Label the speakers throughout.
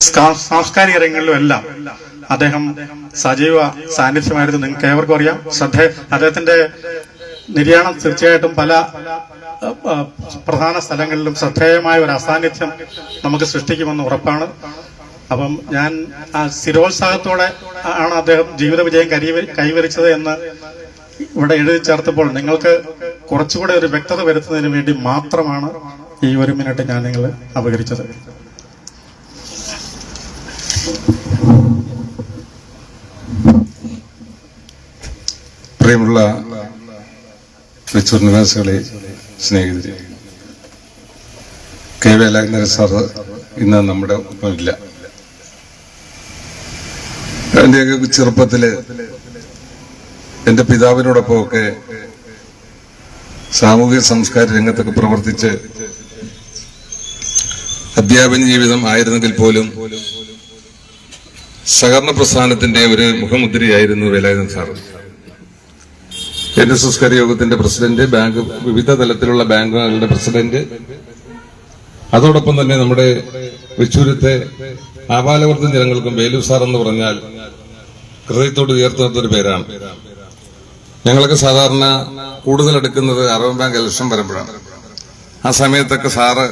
Speaker 1: സാംസ്കാരിക രംഗങ്ങളിലും എല്ലാം അദ്ദേഹം സജീവ സാന്നിധ്യമായിരുന്നു. നിങ്ങൾക്ക് ഏവർക്കും അറിയാം. അദ്ദേഹത്തിന്റെ നിര്യാണം തീർച്ചയായിട്ടും പല പ്രധാന സ്ഥലങ്ങളിലും ശ്രദ്ധേയമായ ഒരു അസാന്നിധ്യം നമുക്ക് സൃഷ്ടിക്കുമെന്ന് ഉറപ്പാണ്. അപ്പം ഞാൻ ആ സ്ഥിരോത്സാഹത്തോടെ ആണ് അദ്ദേഹം ജീവിത വിജയം കൈവരിച്ചത് എന്ന് ഇവിടെ എഴുതി ചേർത്തപ്പോൾ നിങ്ങൾക്ക് കുറച്ചുകൂടെ ഒരു വ്യക്തത വരുത്തുന്നതിന് വേണ്ടി മാത്രമാണ് ഈ 1 മിനിറ്റ് ഞാൻ നിങ്ങൾ അപകരിച്ചത്.
Speaker 2: പ്രിയമുള്ള വെച്ചൂർ നിവാസികളെ, സ്നേഹിതരെ, കെ വേലായുധൻ സാറ് ഇന്ന് നമ്മുടെ ഒപ്പമില്ല. എന്റെയൊക്കെ ചെറുപ്പത്തില് എന്റെ പിതാവിനോടൊപ്പമൊക്കെ സാമൂഹിക സംസ്കാര രംഗത്തൊക്കെ പ്രവർത്തിച്ച് അധ്യാപന ജീവിതം ആയിരുന്നെങ്കിൽ പോലും സഹകരണ പ്രസ്ഥാനത്തിന്റെ ഒരു മുഖമുദ്രയായിരുന്നു വേലായുധൻ സാർ. NSS യോഗത്തിന്റെ പ്രസിഡന്റ്, വിവിധ തലത്തിലുള്ള ബാങ്കുകളുടെ പ്രസിഡന്റ്, അതോടൊപ്പം തന്നെ നമ്മുടെ വെച്ചൂരത്തെ ആപാലവർദ്ധ ജനങ്ങൾക്കും വേലു സാർ എന്ന് പറഞ്ഞാൽ ഹൃദയത്തോട് ചേർത്ത് നിർത്തിയൊരു പേരാണ്. ഞങ്ങളൊക്കെ സാധാരണ കൂടുതൽ എടുക്കുന്നത് അറബൻ ബാങ്ക് ഇലക്ഷൻ വരുമ്പോഴാണ്. ആ സമയത്തൊക്കെ സാറ്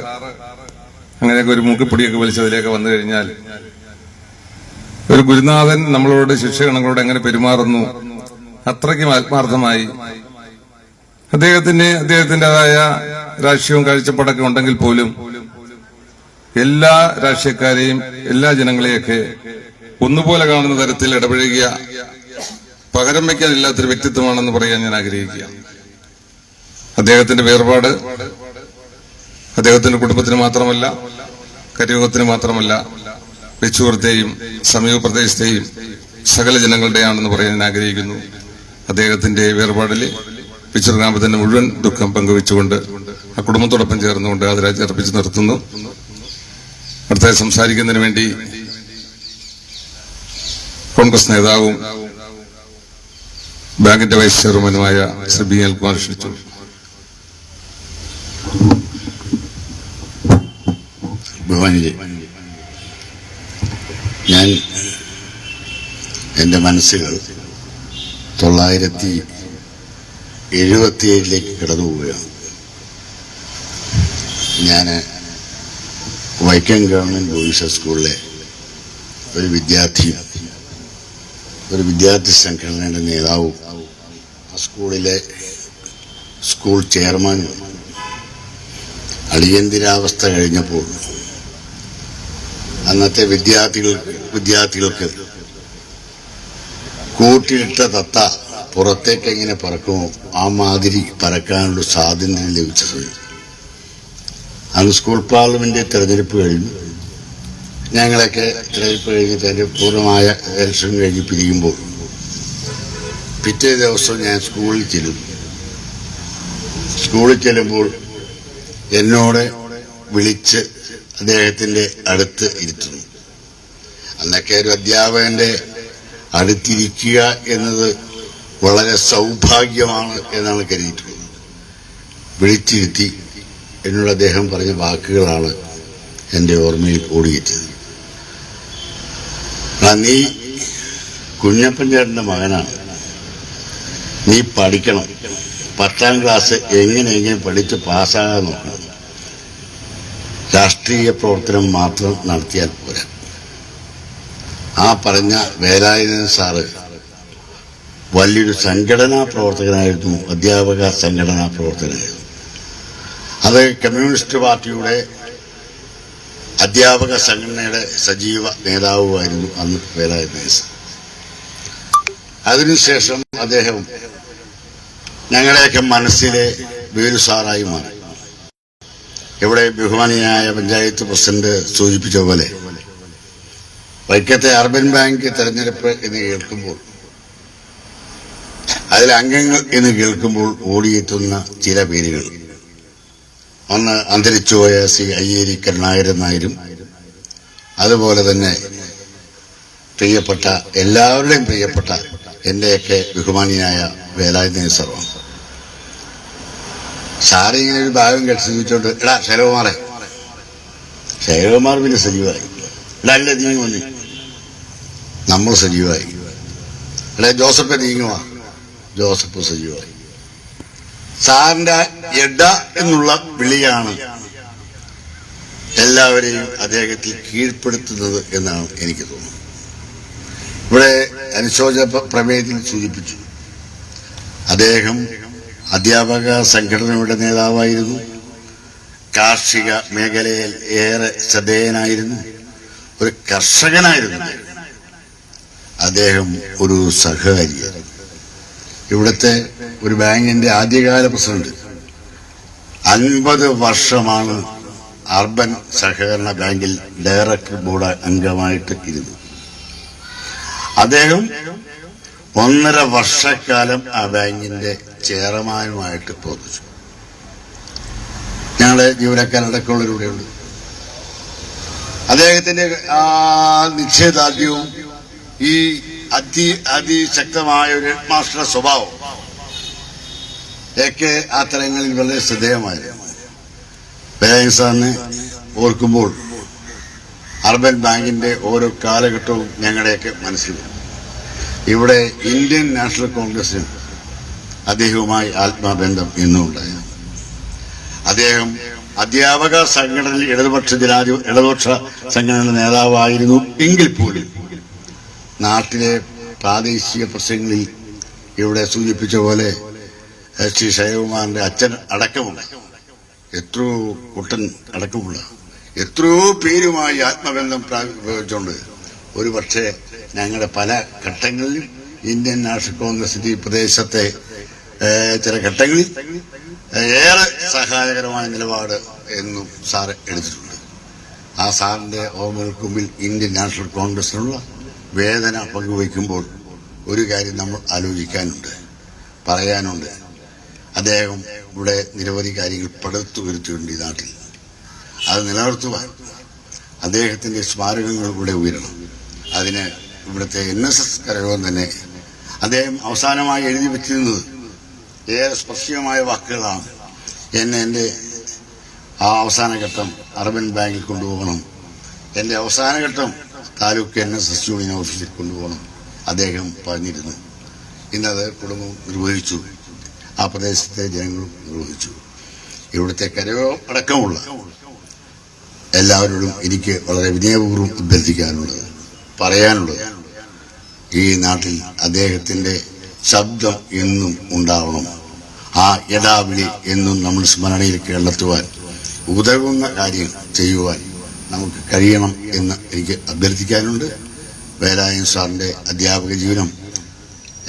Speaker 2: അങ്ങനെയൊക്കെ ഒരു മൂക്കിപ്പൊടിയൊക്കെ വലിച്ചതിലേക്ക് വന്നു കഴിഞ്ഞാൽ ഒരു ഗുരുനാഥൻ നമ്മളോട് ശിഷ്യഗണങ്ങളോട് എങ്ങനെ പെരുമാറുന്നു, അത്രയ്ക്കും ആത്മാർത്ഥമായി അദ്ദേഹത്തിന്റേതായ രാഷ്ട്രീയവും കാഴ്ചപ്പാടൊക്കെ ഉണ്ടെങ്കിൽ പോലും എല്ലാ രാഷ്ട്രീയക്കാരെയും എല്ലാ ജനങ്ങളെയൊക്കെ ഒന്നുപോലെ കാണുന്ന തരത്തിൽ ഇടപഴകിയ, പകരം വയ്ക്കാനില്ലാത്തൊരു വ്യക്തിത്വമാണെന്ന് പറയാൻ ഞാൻ ആഗ്രഹിക്കുക. അദ്ദേഹത്തിന്റെ വേർപാട് അദ്ദേഹത്തിന്റെ കുടുംബത്തിന് മാത്രമല്ല, കരിയോഗത്തിന് മാത്രമല്ല, വെച്ചൂരത്തെയും സമീപ പ്രദേശത്തെയും സകല ജനങ്ങളുടെയാണെന്ന് പറയാൻ ഞാൻ ആഗ്രഹിക്കുന്നു. അദ്ദേഹത്തിന്റെ വേർപാടില് വെച്ചൂർ ഗ്രാമത്തിന്റെ മുഴുവൻ ദുഃഖം പങ്കുവെച്ചുകൊണ്ട് ആ കുടുംബത്തോടൊപ്പം ചേർന്നുകൊണ്ട് ആദരാർപ്പിച്ച് നിർത്തുന്നു. അടുത്തായി സംസാരിക്കുന്നതിന് വേണ്ടി കോൺഗ്രസ് നേതാവും ബാങ്കിന്റെ വൈസ് ചെയർമാനുമായ ശ്രീ ബി അനിൽകുമാർ ക്ഷണിച്ചു.
Speaker 3: ബഹുമാനിയെ, ഞാൻ എൻ്റെ മനസ്സുകൾ 1977 കടന്നു പോവുകയാണ്. ഞാൻ വൈക്കം ഗവൺമെന്റ് ബോയ്സ് സ്കൂളിലെ ഒരു വിദ്യാർത്ഥി സംഘടനയുടെ നേതാവും സ്കൂളിലെ സ്കൂൾ ചെയർമാനും. അടിയന്തരാവസ്ഥ കഴിഞ്ഞപ്പോൾ അന്നത്തെ വിദ്യാർത്ഥികൾക്ക് കൂട്ടിലിട്ട തത്ത പുറത്തേക്ക് എങ്ങനെ പറക്കുമോ ആ മാതിരി പറക്കാനുള്ള സ്വാതന്ത്ര്യം ലഭിച്ച സമയം. അന്ന് സ്കൂൾ പാർലമെന്റ് തെരഞ്ഞെടുപ്പ് കഴിഞ്ഞു. ഞങ്ങളൊക്കെ തെരഞ്ഞെടുപ്പ് കഴിഞ്ഞ് പൂർണ്ണമായ ഇലക്ഷൻ കഴിഞ്ഞ് പിരിയുമ്പോൾ പിറ്റേ ദിവസം ഞാൻ സ്കൂളിൽ ചെല്ലുമ്പോൾ എന്നോട് വിളിച്ച് അദ്ദേഹത്തിന്റെ അടുത്ത് ഇരുത്തുന്നു. അന്നൊക്കെ ഒരു അധ്യാപകന്റെ അടുത്തിരിക്കുക എന്നത് വളരെ സൗഭാഗ്യമാണ് എന്നാണ് കരുതിയിട്ടുള്ളത്. വിളിച്ചിരുത്തി എന്നോട് അദ്ദേഹം പറഞ്ഞ വാക്കുകളാണ് എൻ്റെ ഓർമ്മയിൽ ഓടിയെത്തിയത്. നീ കുഞ്ഞപ്പൻ ചേട്ടന്റെ മകനാണ്, നീ പഠിക്കണം, 10ാം ക്ലാസ് എങ്ങനെയെങ്കിലും പഠിച്ച് പാസ്സാകാൻ നോക്കണം, രാഷ്ട്രീയ പ്രവർത്തനം മാത്രം നടത്തിയാൽ പോരാ. ആ പറഞ്ഞ വേലായുധൻ സാറ് വലിയൊരു സംഘടനാ പ്രവർത്തകനായിരുന്നു, അധ്യാപക സംഘടനാ പ്രവർത്തകനായിരുന്നു. അത് കമ്മ്യൂണിസ്റ്റ് പാർട്ടിയുടെ അധ്യാപക സംഘടനയുടെ സജീവ നേതാവുമായിരുന്നു അന്ന് വേലായുധൻ സാർ. അതിനുശേഷം അദ്ദേഹം ഞങ്ങളുടെയൊക്കെ മനസ്സിലെ വേലു സാറായി മാറി. ഇവിടെ ബഹുമാനിയായ പഞ്ചായത്ത് പ്രസിഡന്റ് സൂചിപ്പിച്ച പോലെ വൈക്കത്തെ അർബൻ ബാങ്ക് തെരഞ്ഞെടുപ്പ് എന്ന് കേൾക്കുമ്പോൾ, അതിൽ അംഗങ്ങൾ എന്ന് കേൾക്കുമ്പോൾ ഓടിയെത്തുന്ന ചില പേരുകൾ, ഒന്ന് അന്തരിച്ചുപോയ ശ്രീ അയ്യേരി കരുണാകരൻ നായരും അതുപോലെ തന്നെ പ്രിയപ്പെട്ട എല്ലാവരുടെയും പ്രിയപ്പെട്ട എന്റെയൊക്കെ ബഹുമാനിയായ വേലായുധൻ സാറാണ്. സാറ് ഇങ്ങനെ ഒരു ഭാഗം കെട്ടി ചോദിച്ചോണ്ട്, എടാ ശൈലകുമാർ പിന്നെ സജീവമായി അല്ല നീങ്ങുവന്നി നമ്മൾ സജീവമായി. അല്ലെ ജോസഫ് നീങ്ങുവാ, ജോസഫ് സജീവമായി. സാറിന്റെ എഡ എന്നുള്ള വിളിയാണ് എല്ലാവരെയും അദ്ദേഹത്തിൽ കീഴ്പ്പെടുത്തുന്നത് എന്നാണ് എനിക്ക് തോന്നുന്നത്. ഇവിടെ അനുശോചന പ്രമേയത്തിൽ സൂചിപ്പിച്ചു, അദ്ദേഹം അധ്യാപക സംഘടനയുടെ നേതാവായിരുന്നു, കാർഷിക മേഖലയിൽ ഏറെ ശ്രദ്ധേയനായിരുന്നു, ഒരു കർഷകനായിരുന്നു, അദ്ദേഹം ഒരു സഹകാരിയായിരുന്നു. ഇവിടുത്തെ ഒരു ബാങ്കിന്റെ ആദ്യകാല പ്രസിഡന്റ്. 50 വർഷമാണ് അർബൻ സഹകരണ ബാങ്കിൽ ഡയറക്ടർ ബോർഡ് അംഗമായിട്ട് ഇരുന്നു. അദ്ദേഹം 1.5 വർഷക്കാലം ആ ബാങ്കിന്റെ ചെയർമാനുമായിട്ട് പ്രവർത്തിച്ചു. ഞങ്ങളുടെ ജീവനക്കാരടക്കമുള്ളവരിവിടെയുണ്ട്. അദ്ദേഹത്തിന്റെ ആ നിശ്ചയദാർഢ്യവും ഈ അതിശക്തമായ ഒരു ഹെഡ് മാസ്റ്ററുടെ സ്വഭാവം ഒക്കെ ആ തലങ്ങളിൽ വളരെ ശ്രദ്ധേയമായിരുന്നു. വേലായുധൻ സാറിനെ ഓർക്കുമ്പോൾ അർബൻ ബാങ്കിന്റെ ഓരോ കാലഘട്ടവും ഞങ്ങളുടെയൊക്കെ മനസ്സിൽ വരും. ഇവിടെ ഇന്ത്യൻ നാഷണൽ കോൺഗ്രസിന് അദ്ദേഹവുമായി ആത്മബന്ധം ഇന്നും ഉണ്ടായിരുന്നു. അദ്ദേഹം അധ്യാപക സംഘടനയിൽ ഇടതുപക്ഷ സംഘടനയുടെ നേതാവായിരുന്നു എങ്കിൽ പോലും നാട്ടിലെ പ്രാദേശിക പ്രശ്നങ്ങളിൽ ഇവിടെ സൂചിപ്പിച്ച പോലെ ശ്രീ ശൈവകുമാറിന്റെ അച്ഛൻ അടക്കമുള്ള, എത്രയോ കുട്ടൻ അടക്കമുള്ള എത്രയോ പേരുമായി ആത്മബന്ധം പ്രയോഗിച്ചുകൊണ്ട് ഒരു പക്ഷേ ഞങ്ങളുടെ പല ഘട്ടങ്ങളിലും ഇന്ത്യൻ നാഷണൽ കോൺഗ്രസിന്റെ ഈ പ്രദേശത്തെ ചില ഘട്ടങ്ങളിൽ ഏറെ സഹായകരമായ നിലപാട് എന്നും സാറ് എടുത്തിട്ടുണ്ട്. ആ സാറിന്റെ ഓർമ്മകൾക്ക് മുമ്പിൽ ഇന്ത്യൻ നാഷണൽ കോൺഗ്രസിനുള്ള വേദന പങ്കുവയ്ക്കുമ്പോൾ ഒരു കാര്യം നമ്മൾ ആലോചിക്കാനുണ്ട്, പറയാനുണ്ട്. അദ്ദേഹം ഇവിടെ നിരവധി കാര്യങ്ങൾ പടുത്തു വരുത്തിയിട്ടുണ്ട് ഈ നാട്ടിൽ. അത് നിലനിർത്തുവാൻ അദ്ദേഹത്തിന്റെ സ്മാരകങ്ങൾ ഇവിടെ ഉയരണം. അതിന് ഇവിടുത്തെ NSS കരയോഗം തന്നെ അദ്ദേഹം അവസാനമായി എഴുതി വെച്ചിരുന്നത് ഏറെ സ്പർശീയമായ വാക്കുകളാണ്. എൻ്റെ ആ അവസാന ഘട്ടം അർബൻ ബാങ്കിൽ കൊണ്ടുപോകണം, എൻ്റെ അവസാന ഘട്ടം താലൂക്ക് NSS യൂണിയൻ ഓഫീസിൽ കൊണ്ടുപോകണം അദ്ദേഹം പറഞ്ഞിരുന്നു. ഇന്നത് കുടുംബം നിർവഹിച്ചു, ആ പ്രദേശത്തെ ജനങ്ങളും നിർവഹിച്ചു. ഇവിടുത്തെ കരയോഗം അടക്കമുള്ള എല്ലാവരോടും എനിക്ക് വളരെ വിനയപൂർവ്വം അഭ്യർത്ഥിക്കാനുള്ളത്, പറയാനുള്ളത്, ഈ നാട്ടിൽ അദ്ദേഹത്തിന്റെ ശബ്ദം എന്നും ഉണ്ടാവണം. ആ ഇടാവിളി എന്നും നമ്മൾ സ്മരണയിൽ കേരളത്തുവാൻ ഉതകുന്ന കാര്യം ചെയ്യുവാൻ നമുക്ക് കഴിയണം എന്ന് എനിക്ക് അഭ്യർത്ഥിക്കാനുണ്ട്. വേലായുധൻ സാറിന്റെ അധ്യാപക ജീവിതം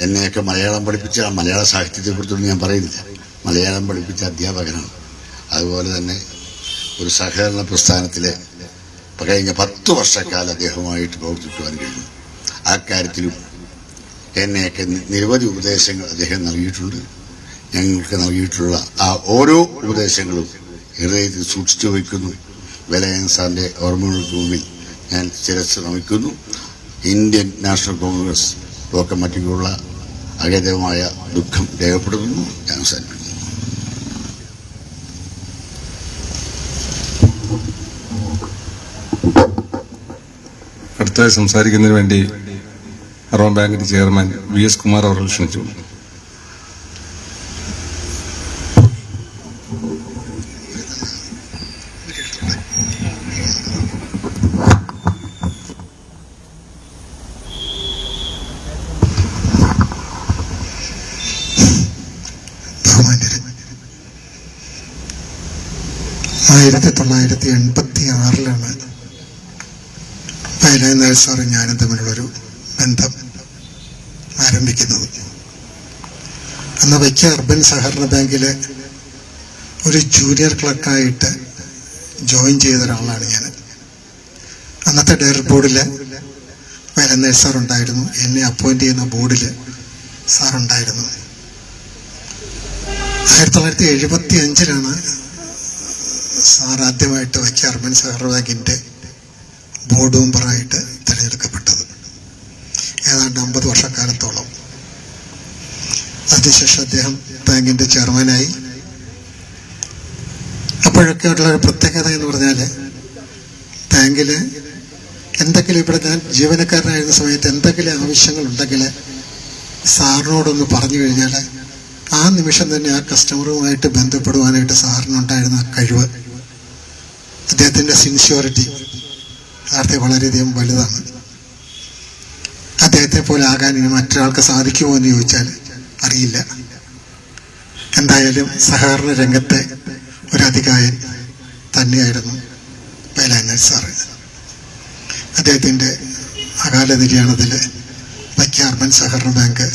Speaker 3: എന്നെയൊക്കെ മലയാളം പഠിപ്പിച്ച, മലയാള സാഹിത്യത്തെക്കുറിച്ചൊന്നും ഞാൻ പറയുന്നില്ല, മലയാളം പഠിപ്പിച്ച അധ്യാപകനാണ്. അതുപോലെ തന്നെ ഒരു സഹകരണ പ്രസ്ഥാനത്തിലെ കഴിഞ്ഞ 10 വർഷക്കാലം അദ്ദേഹവുമായിട്ട് പ്രവർത്തിക്കുവാൻ കഴിഞ്ഞു. ആ കാര്യത്തിലും എന്നെയൊക്കെ നിരവധി ഉപദേശങ്ങൾ അദ്ദേഹം നൽകിയിട്ടുണ്ട്. ഞങ്ങൾക്ക് നൽകിയിട്ടുള്ള ആ ഓരോ ഉപദേശങ്ങളും ഹൃദയത്തിൽ സൂക്ഷിച്ചു വയ്ക്കുന്നു. വേലായുധൻ സാറിന്റെ ഓർമ്മകൾക്ക് മുമ്പിൽ ഞാൻ ശിരസ്സ് നമിക്കുന്നു. ഇന്ത്യൻ നാഷണൽ കോൺഗ്രസ് കമ്മിറ്റിക്കുള്ള അഗാധമായ ദുഃഖം രേഖപ്പെടുത്തുന്നു. ഞാൻ അവസാനിപ്പിക്കുന്നു.
Speaker 2: അടുത്തായി സംസാരിക്കുന്നതിന് വേണ്ടി അർബൻ ബാങ്കിന്റെ ചെയർമാൻ VS കുമാർ അവർ ക്ഷണിച്ചു.
Speaker 4: ആയിരത്തി 1986 വേലായുധൻ നായർ സാറും ഞാനും തമ്മിലുള്ളൊരു ബന്ധം ആരംഭിക്കുന്നത്. അന്ന് വൈക്കം അർബൻ സഹകരണ ബാങ്കിലെ ഒരു ജൂനിയർ ക്ലർക്കായിട്ട് ജോയിൻ ചെയ്ത ഒരാളാണ് ഞാൻ. അന്നത്തെ ഡയറക്ടർ ബോർഡിൽ വേലായുധൻ നായർ സാർ ഉണ്ടായിരുന്നു, എന്നെ അപ്പോയിന്റ് ചെയ്യുന്ന ബോർഡിൽ സാറുണ്ടായിരുന്നു. 1975 സാർ ആദ്യമായിട്ട് വൈക്കം അർബൻ സഹകരണ ബാങ്കിന്റെ ബോർഡ് മെമ്പറായിട്ട് തിരഞ്ഞെടുക്കപ്പെട്ടത്. ഏതാണ്ട് 50 വർഷക്കാലത്തോളം. അതിനുശേഷം അദ്ദേഹം ബാങ്കിന്റെ ചെയർമാനായി. അപ്പോഴൊക്കെ ഉള്ള ഒരു പ്രത്യേകത എന്ന് പറഞ്ഞാൽ ബാങ്കില് എന്തെങ്കിലും ഇവിടെ ഞാൻ ജീവനക്കാരനായിരുന്ന സമയത്ത് എന്തെങ്കിലും ആവശ്യങ്ങളുണ്ടെങ്കിൽ സാറിനോടൊന്ന് പറഞ്ഞു കഴിഞ്ഞാൽ ആ നിമിഷം തന്നെ ആ കസ്റ്റമറുമായിട്ട് ബന്ധപ്പെടുവാനായിട്ട് സാറിനുണ്ടായിരുന്ന കഴിവ്, അദ്ദേഹത്തിൻ്റെ സിൻസിയോറിറ്റി യഥാർത്ഥത്തിൽ വളരെയധികം വലുതാണ്. അദ്ദേഹത്തെ പോലെ ആകാൻ ഇനി മറ്റൊരാൾക്ക് സാധിക്കുമോ എന്ന് ചോദിച്ചാൽ അറിയില്ല. എന്തായാലും സഹകരണ രംഗത്തെ ഒരു അതികായൻ തന്നെയായിരുന്നു വേലായുധൻ സാറ്. അദ്ദേഹത്തിൻ്റെ അകാല നിര്യാണത്തിൽ വൈക്കം അർബൻ സഹകരണ ബാങ്ക്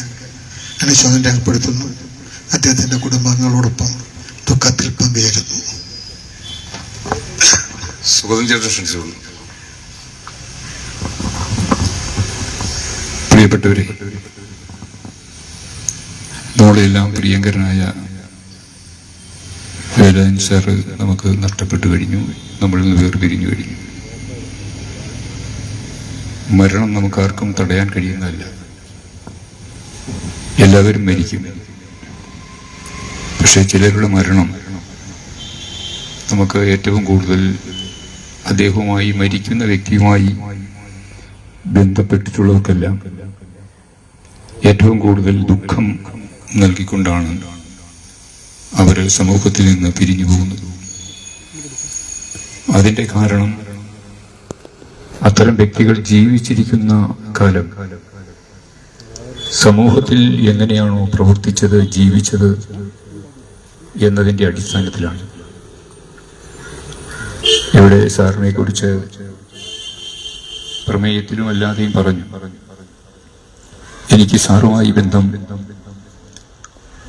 Speaker 4: അനുശോചനം രേഖപ്പെടുത്തുന്നു. അദ്ദേഹത്തിൻ്റെ കുടുംബാംഗങ്ങളോടൊപ്പം ദുഃഖത്തിൽ പങ്കുചേരുന്നു.
Speaker 5: പ്രിയപ്പെട്ടവരെ, നമ്മളെല്ലാം പ്രിയങ്കരനായ വേലായുധൻ സാറ് നമുക്ക് നഷ്ടപ്പെട്ടു കഴിഞ്ഞു. നമ്മളിൽ നിന്ന് വേർപിരിഞ്ഞു കഴിഞ്ഞു. മരണം നമുക്കാർക്കും തടയാൻ കഴിയുന്നതല്ല. എല്ലാവരും മരിക്കും. പക്ഷെ ചിലരുടെ മരണം നമുക്ക് ഏറ്റവും കൂടുതൽ അദ്ദേഹവുമായി, മരിക്കുന്ന വ്യക്തിയുമായി ബന്ധപ്പെട്ടിട്ടുള്ളവർക്കെല്ലാം ഏറ്റവും കൂടുതൽ ദുഃഖം നൽകിക്കൊണ്ടാണ് അവർ സമൂഹത്തിൽ നിന്ന് പിരിഞ്ഞു പോകുന്നത്. അതിന്റെ കാരണം അത്തരം വ്യക്തികൾ ജീവിച്ചിരിക്കുന്ന കാലം സമൂഹത്തിൽ എങ്ങനെയാണോ പ്രവർത്തിച്ചത്, ജീവിച്ചത് എന്നതിന്റെ അടിസ്ഥാനത്തിലാണ്. ഇവിടെ സാറിനെ കുറിച്ച് പ്രമേയത്തിലും അല്ലാതെയും പറഞ്ഞു. എനിക്ക് സാറുമായി ബന്ധം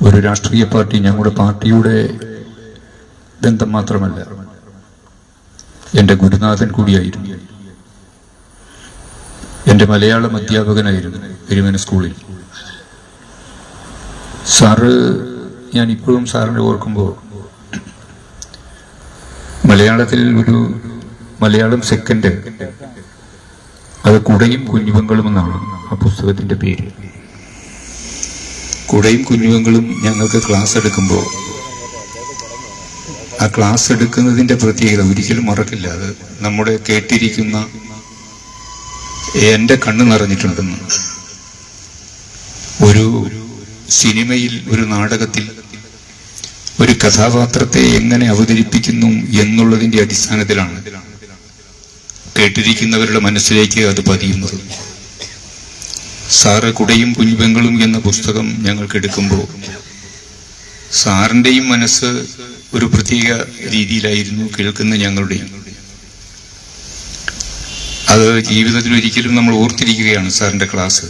Speaker 5: ഒരു രാഷ്ട്രീയ പാർട്ടി, ഞങ്ങളുടെ പാർട്ടിയുടെ ബന്ധം മാത്രമല്ല, എന്റെ ഗുരുനാഥൻ കൂടിയായിരുന്നു. എന്റെ മലയാളം അധ്യാപകനായിരുന്നു പെരുമന സ്കൂളിൽ. സാറ്, ഞാൻ ഇപ്പോഴും സാറിനെ ഓർക്കുമ്പോൾ മലയാളത്തിൽ ഒരു മലയാളം സെക്കൻഡ്, അത് കുടയും കുഞ്ഞുപെങ്ങളും എന്നാണ് ആ പുസ്തകത്തിന്റെ പേര്. കുടയും കുഞ്ഞുപെങ്ങളും ഞങ്ങൾക്ക് ക്ലാസ് എടുക്കുമ്പോൾ ആ ക്ലാസ് എടുക്കുന്നതിന്റെ പ്രത്യേകത ഒരിക്കലും മറക്കില്ല. അത് നമ്മുടെ കേട്ടിരിക്കുന്ന എന്റെ കണ്ണ് നിറഞ്ഞിട്ടുണ്ടെന്ന്. ഒരു സിനിമയിൽ, ഒരു നാടകത്തിൽ ഒരു കഥാപാത്രത്തെ എങ്ങനെ അവതരിപ്പിക്കുന്നു എന്നുള്ളതിന്റെ അടിസ്ഥാനത്തിലാണ് കേട്ടിരിക്കുന്നവരുടെ മനസ്സിലേക്ക് അത് പതിയുന്നത്. സാറ് കുടയും കുഞ്ഞുപെങ്ങളും എന്ന പുസ്തകം ഞങ്ങൾക്ക് എടുക്കുമ്പോൾ സാറിന്റെയും മനസ്സ് ഒരു പ്രത്യേക രീതിയിലായിരുന്നു കേൾക്കുന്ന ഞങ്ങളുടെയും. അത് ജീവിതത്തിൽ ഒരിക്കലും നമ്മൾ ഓർത്തിരിക്കുകയാണ് സാറിന്റെ ക്ലാസ്.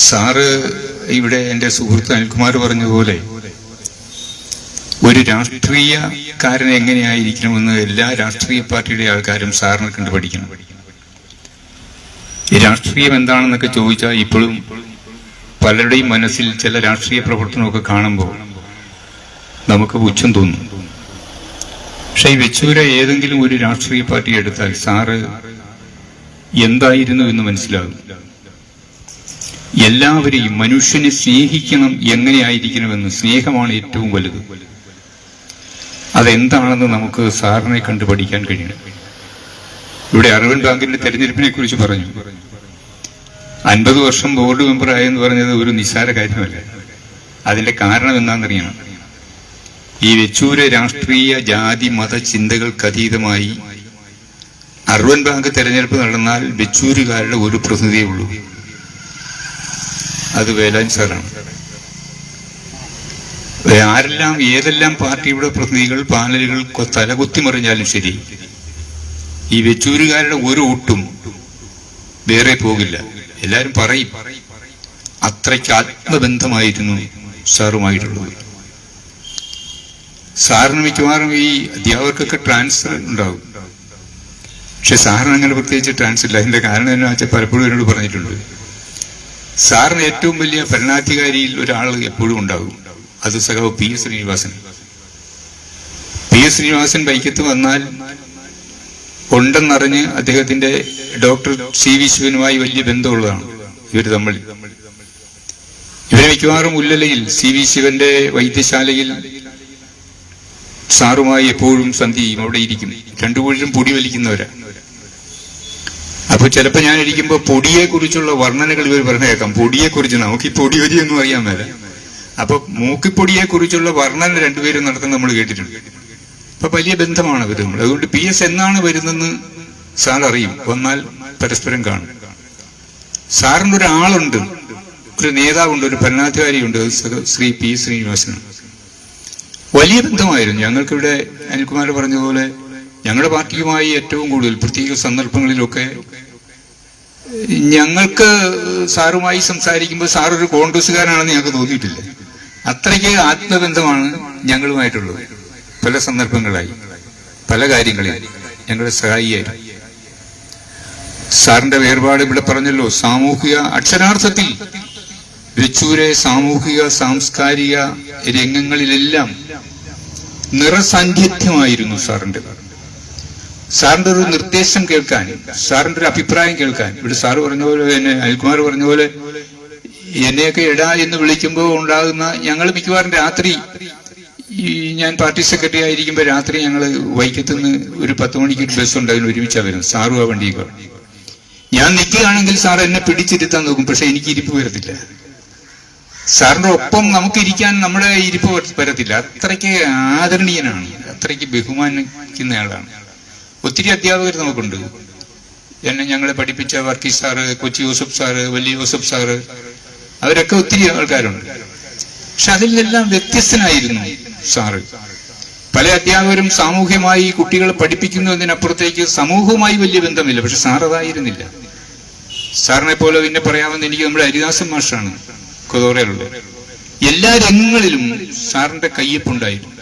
Speaker 5: സാറ് ഇവിടെ എന്റെ സുഹൃത്ത് അനിൽകുമാർ പറഞ്ഞതുപോലെ ഒരു രാഷ്ട്രീയക്കാരൻ എങ്ങനെയായിരിക്കണമെന്ന് എല്ലാ രാഷ്ട്രീയ പാർട്ടിയുടെ ആൾക്കാരും സാറിനെ കണ്ടു പഠിക്കണം. ഈ രാഷ്ട്രീയം എന്താണെന്നൊക്കെ ചോദിച്ചാൽ ഇപ്പോഴും പലരുടെയും മനസ്സിൽ ചില രാഷ്ട്രീയ പ്രവർത്തനമൊക്കെ കാണുമ്പോൾ നമുക്ക് പുച്ഛം തോന്നും. പക്ഷെ ഈ വെച്ചൂരെ ഏതെങ്കിലും ഒരു രാഷ്ട്രീയ പാർട്ടി എടുത്താൽ സാറ് എന്തായിരുന്നു എന്ന് മനസ്സിലാകും. എല്ലാവരെയും, മനുഷ്യനെ സ്നേഹിക്കണം, എങ്ങനെയായിരിക്കണമെന്ന്. സ്നേഹമാണ് ഏറ്റവും വലുത്. അതെന്താണെന്ന് നമുക്ക് സാറിനെ കണ്ടു പഠിക്കാൻ കഴിയണം. ഇവിടെ അർബൻ ബാങ്കിന്റെ തെരഞ്ഞെടുപ്പിനെ കുറിച്ച് പറഞ്ഞു. 50 വർഷം ബോർഡ് മെമ്പറായെന്ന് പറഞ്ഞത് ഒരു നിസ്സാര കാര്യമല്ല. അതിന്റെ കാരണം എന്താണെന്നറിയണം. ഈ വെച്ചൂര് രാഷ്ട്രീയ, ജാതി, മത ചിന്തകൾക്കതീതമായി അർബൻ ബാങ്ക് തെരഞ്ഞെടുപ്പ് നടന്നാൽ വെച്ചൂരുകാരുടെ ഒരു പ്രതിനിധിയേ ഉള്ളൂ, അത് വേലായുധൻ സാറാണ്. ആരെല്ലാം, ഏതെല്ലാം പാർട്ടിയുടെ പ്രതിനിധികൾ, പാനലുകൾ തലകുത്തി മറിഞ്ഞാലും ശരി, ഈ വെച്ചൂരുകാരുടെ ഒരു ഒട്ടും വേറെ പോകില്ല. എല്ലാരും പറയും അത്രയ്ക്ക് ആത്മബന്ധമായിരുന്നു സാറുമായിട്ടുള്ളത്. സാറിന് മിക്കവാറും ഈ അധ്യാപകർക്കൊക്കെ ട്രാൻസ്ഫർ ഉണ്ടാവും. പക്ഷെ സാറിന് അങ്ങനെ പ്രത്യേകിച്ച് ട്രാൻസ്ഫർ ഇല്ല. അതിന്റെ കാരണം എന്നാ വെച്ചാൽ പലപ്പോഴും എന്നോട് പറഞ്ഞിട്ടുണ്ട്, സാറിന് ഏറ്റവും വലിയ ഭരണാധികാരിയിൽ ഒരാൾ എപ്പോഴും ഉണ്ടാകും. അത് സഖാവ് P S Srinivasan. P S Srinivasan വൈക്കത്ത് വന്നാൽ ഉണ്ടെന്നറിഞ്ഞ് അദ്ദേഹത്തിന്റെ ഡോക്ടർ സി വി ശിവനുമായി വലിയ ബന്ധമുള്ളതാണ് ഇവര് തമ്മിൽ. ഇവരെ മിക്കവാറും ഉല്ലലയിൽ സി വി ശിവന്റെ വൈദ്യശാലയിൽ സാറുമായി എപ്പോഴും സന്ധി ചെയ്യും, അവിടെ ഇരിക്കും. രണ്ടുപേരും പൊടി വലിക്കുന്നവരാ. ചിലപ്പോൾ ഞാൻ ഇരിക്കുമ്പോൾ പൊടിയെ കുറിച്ചുള്ള വർണ്ണനകൾ ഇവർ പറഞ്ഞേക്കാം. പൊടിയെക്കുറിച്ച് നമുക്ക് ഈ പൊടിയൊന്നും അറിയാൻ മേല. അപ്പൊ മൂക്കിപ്പൊടിയെ കുറിച്ചുള്ള വർണ്ണന രണ്ടുപേരും നടത്തുന്നത് നമ്മൾ കേട്ടിട്ടുണ്ട്. അപ്പൊ വലിയ ബന്ധമാണ് അവർ നമ്മൾ. അതുകൊണ്ട് PS എന്നാണ് വരുന്നെന്ന് സാർ അറിയും, വന്നാൽ പരസ്പരം കാണും. സാറിന് ഒരാളുണ്ട്, ഒരു നേതാവുണ്ട്, ഒരു ഭരണാധികാരിയുണ്ട്, ശ്രീ P ശ്രീനിവാസനാണ്. വലിയ ബന്ധമായിരുന്നു ഞങ്ങൾക്കിവിടെ. അനിൽകുമാർ പറഞ്ഞതുപോലെ ഞങ്ങളുടെ പാർട്ടിയുമായി ഏറ്റവും കൂടുതൽ പ്രത്യേക സന്ദർഭങ്ങളിലൊക്കെ ഞങ്ങൾക്ക് സാറുമായി സംസാരിക്കുമ്പോൾ സാർ ഒരു കോൺഗ്രസ്സുകാരനാണെന്ന് ഞങ്ങൾക്ക് തോന്നിയിട്ടില്ല. അത്രയ്ക്ക് ആത്മബന്ധമാണ് ഞങ്ങളുമായിട്ടുള്ളത്. പല സന്ദർഭങ്ങളായി പല കാര്യങ്ങളിൽ ഞങ്ങളുടെ സഹായിയായി. സാറിന്റെ വേർപാട് ഇവിടെ പറഞ്ഞല്ലോ. സാമൂഹിക, അക്ഷരാർത്ഥത്തിൽ വെച്ചൂരെ സാമൂഹിക സാംസ്കാരിക രംഗങ്ങളിലെല്ലാം നിറസാന്നിധ്യമായിരുന്നു സാറിന്റെ. സാറിന്റെ ഒരു നിർദ്ദേശം കേൾക്കാൻ, സാറിന്റെ ഒരു അഭിപ്രായം കേൾക്കാൻ. ഇവിടെ സാറ് പറഞ്ഞ പോലെ തന്നെ അനിൽകുമാർ പറഞ്ഞ പോലെ എന്നെയൊക്കെ എടാ എന്ന് വിളിക്കുമ്പോൾ ഉണ്ടാകുന്ന, ഞങ്ങൾ മിക്കവാറും രാത്രി, ഞാൻ പാർട്ടി സെക്രട്ടറി ആയിരിക്കുമ്പോൾ രാത്രി ഞങ്ങൾ വൈക്കത്തുനിന്ന് ഒരു 10 മണിക്ക് ഒരു ബസ് ഉണ്ട്, അതിന് ഒരുമിച്ചാണ് വരുന്നത്. സാറും ആ വണ്ടിയൊക്കെ. ഞാൻ നിൽക്കുകയാണെങ്കിൽ സാർ എന്നെ പിടിച്ചിരുത്താൻ നോക്കും, പക്ഷെ എനിക്ക് ഇരിപ്പ് വരത്തില്ല. സാറിന്റെ ഒപ്പം നമുക്കിരിക്കാൻ നമ്മുടെ ഇരിപ്പ് വരത്തില്ല. അത്രയ്ക്ക് ആദരണീയനാണ്, അത്രയ്ക്ക് ബഹുമാനിക്കുന്നയാളാണ്. ഒത്തിരി അധ്യാപകർ നമുക്കുണ്ട്. ഞങ്ങളെ പഠിപ്പിച്ച വർഗീസ് സാറ്, കൊച്ചി യൂസഫ് സാറ്, വലിയ യൂസഫ് സാറ്, അവരൊക്കെ ഒത്തിരി ആൾക്കാരുണ്ട്. പക്ഷെ അതിലെല്ലാം വ്യത്യസ്തനായിരുന്നു സാറ്. പല അധ്യാപകരും സാമൂഹ്യമായി കുട്ടികളെ പഠിപ്പിക്കുന്നതിനപ്പുറത്തേക്ക് സമൂഹവുമായി വലിയ ബന്ധമില്ല. പക്ഷെ സാർ അതായിരുന്നില്ല. സാറിനെ പോലെ പിന്നെ പറയാമെന്ന് എനിക്ക് നമ്മുടെ ഹരിദാസൻ മാഷാണ് കൊതോറയിലുള്ളത്. എല്ലാ രംഗങ്ങളിലും സാറിന്റെ കയ്യൊപ്പുണ്ടായിരുന്നു.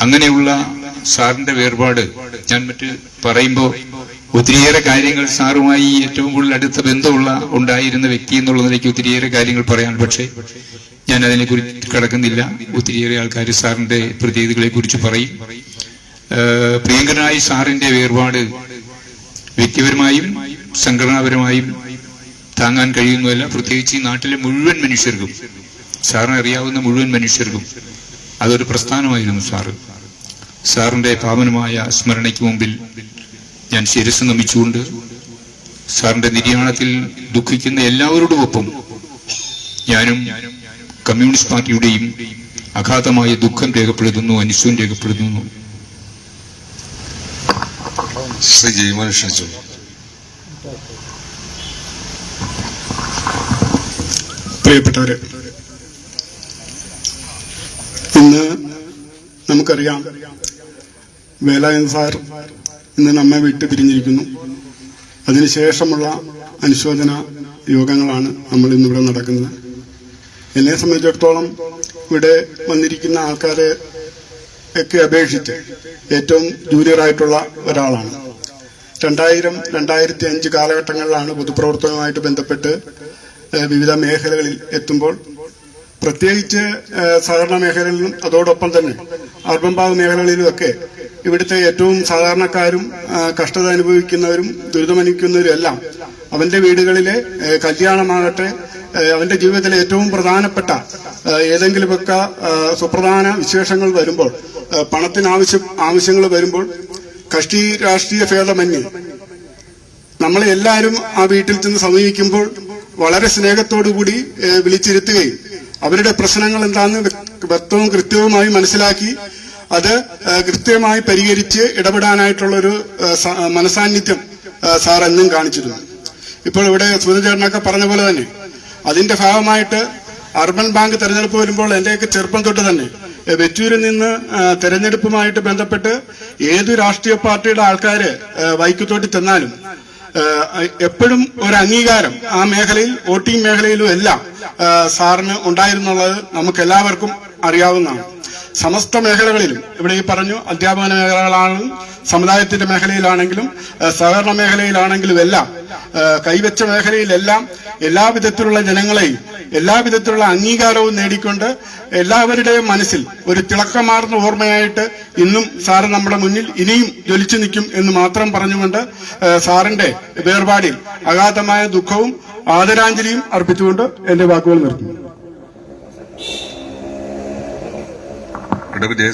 Speaker 5: അങ്ങനെയുള്ള സാറിന്റെ വേർപാട് ഞാൻ പറയുമ്പോൾ ഒത്തിരിയേറെ കാര്യങ്ങൾ, സാറുമായി ഏറ്റവും കൂടുതൽ അടുത്ത ബന്ധമുള്ള ഉണ്ടായിരുന്ന വ്യക്തി എന്നുള്ള നിലയ്ക്ക് ഒത്തിരിയേറെ കാര്യങ്ങൾ പറയാൻ, പക്ഷേ ഞാൻ അതിനെക്കുറിച്ച് കടക്കുന്നില്ല. ഒത്തിരിയേറെ ആൾക്കാർ സാറിന്റെ പ്രത്യേകതകളെ കുറിച്ച് പറയും. പ്രിയങ്കരനായി സാറിന്റെ വേർപാട് വ്യക്തിപരമായും സംഘടനാപരമായും താങ്ങാൻ കഴിയുന്നതല്ല. പ്രത്യേകിച്ച് ഈ നാട്ടിലെ മുഴുവൻ മനുഷ്യർക്കും, സാറിനെ അറിയാവുന്ന മുഴുവൻ മനുഷ്യർക്കും അതൊരു പ്രസ്ഥാനമായിരുന്നു സാറ്. സാറിന്റെ പാവനമായ സ്മരണയ്ക്ക് മുമ്പിൽ ഞാൻ ശിരസ് നമിച്ചുകൊണ്ട് സാറിന്റെ നിര്യാണത്തിൽ ദുഃഖിക്കുന്ന എല്ലാവരോടും ഒപ്പം ഞാനും കമ്മ്യൂണിസ്റ്റ് പാർട്ടിയുടെയും അഗാധമായ ദുഃഖം രേഖപ്പെടുത്തുന്നു, അനുശോചനം രേഖപ്പെടുത്തുന്നു.
Speaker 2: ശ്രീ ജയ്മോൻ ക്ഷണിച്ചു.
Speaker 6: പ്രിയപ്പെട്ടവരെ, ഇന്ന് നമുക്കറിയാം വേലായുധൻ സാർ ഇന്ന് നമ്മെ വിട്ട് പിരിഞ്ഞിരിക്കുന്നു. അതിനുശേഷമുള്ള അനുശോചന യോഗങ്ങളാണ് നമ്മൾ ഇന്നിവിടെ നടക്കുന്നത്. എന്നെ സംബന്ധിച്ചിടത്തോളം ഇവിടെ വന്നിരിക്കുന്ന ആൾക്കാരെ ഒക്കെ അപേക്ഷിച്ച് ഏറ്റവും ജൂനിയറായിട്ടുള്ള ഒരാളാണ്. 2000-2005 കാലഘട്ടങ്ങളിലാണ് പൊതുപ്രവർത്തനവുമായിട്ട് ബന്ധപ്പെട്ട് വിവിധ മേഖലകളിൽ എത്തുമ്പോൾ, പ്രത്യേകിച്ച് സഹകരണ മേഖലകളിലും അതോടൊപ്പം തന്നെ അർബൻ ഭാഗ മേഖലകളിലുമൊക്കെ ഇവിടുത്തെ ഏറ്റവും സാധാരണക്കാരും കഷ്ടത അനുഭവിക്കുന്നവരും ദുരിതമനുഭവിക്കുന്നവരും എല്ലാം അവന്റെ വീടുകളിലെ കല്യാണമാകട്ടെ, അവന്റെ ജീവിതത്തിലെ ഏറ്റവും പ്രധാനപ്പെട്ട ഏതെങ്കിലുമൊക്കെ സുപ്രധാന വിശേഷങ്ങൾ വരുമ്പോൾ, പണത്തിന് ആവശ്യങ്ങൾ വരുമ്പോൾ, കക്ഷി രാഷ്ട്രീയ ഭേദമന്യേ നമ്മളെ എല്ലാവരും ആ വീട്ടിൽ ചെന്ന് സമീപിക്കുമ്പോൾ വളരെ സ്നേഹത്തോടുകൂടി വിളിച്ചിരുത്തുകയും അവരുടെ പ്രശ്നങ്ങൾ എന്താണെന്ന് വ്യക്തവും കൃത്യവുമായി മനസ്സിലാക്കി അത് കൃത്യമായി പരിഹരിച്ച് ഇടപെടാനായിട്ടുള്ളൊരു മനസാന്നിധ്യം സാർ എന്നും കാണിച്ചിരുന്നു. ഇപ്പോൾ ഇവിടെ സുധീർചേട്ടനൊക്കെ പറഞ്ഞ പോലെ തന്നെ അതിന്റെ ഭാഗമായിട്ട് അർബൻ ബാങ്ക് തെരഞ്ഞെടുപ്പ് വരുമ്പോൾ എന്റെയൊക്കെ ചെറുപ്പം തൊട്ട് തന്നെ വെച്ചൂരിൽ നിന്ന് തെരഞ്ഞെടുപ്പുമായിട്ട് ബന്ധപ്പെട്ട് ഏതു രാഷ്ട്രീയ പാർട്ടിയുടെ ആൾക്കാര് വൈക്കത്തോട്ട് ചെന്നാലും എപ്പോഴും ഒരു അംഗീകാരം ആ മേഖലയിൽ, വോട്ടിംഗ് മേഖലയിലും എല്ലാം സാറിന് ഉണ്ടായിരുന്നുള്ളത് നമുക്ക് എല്ലാവർക്കും അറിയാവുന്നതാണ്. സമസ്ത മേഖലകളിലും, ഇവിടെ ഈ പറഞ്ഞു അധ്യാപന മേഖലകളാണെങ്കിലും സമുദായത്തിന്റെ മേഖലയിലാണെങ്കിലും സഹകരണ മേഖലയിലാണെങ്കിലും എല്ലാം കൈവച്ച മേഖലയിലെല്ലാം എല്ലാവിധത്തിലുള്ള ജനങ്ങളെയും എല്ലാവിധത്തിലുള്ള അംഗീകാരവും നേടിക്കൊണ്ട് എല്ലാവരുടെയും മനസ്സിൽ ഒരു തിളക്കമാർന്ന ഓർമ്മയായിട്ട് ഇന്നും സാറ് നമ്മുടെ മുന്നിൽ ഇനിയും ജ്വലിച്ചു നിൽക്കും എന്ന് മാത്രം പറഞ്ഞുകൊണ്ട് സാറിന്റെ വേർപാടിൽ അഗാധമായ ദുഃഖവും ആദരാഞ്ജലിയും അർപ്പിച്ചുകൊണ്ട് എന്റെ വാക്കുകൾ നിർത്തുന്നു.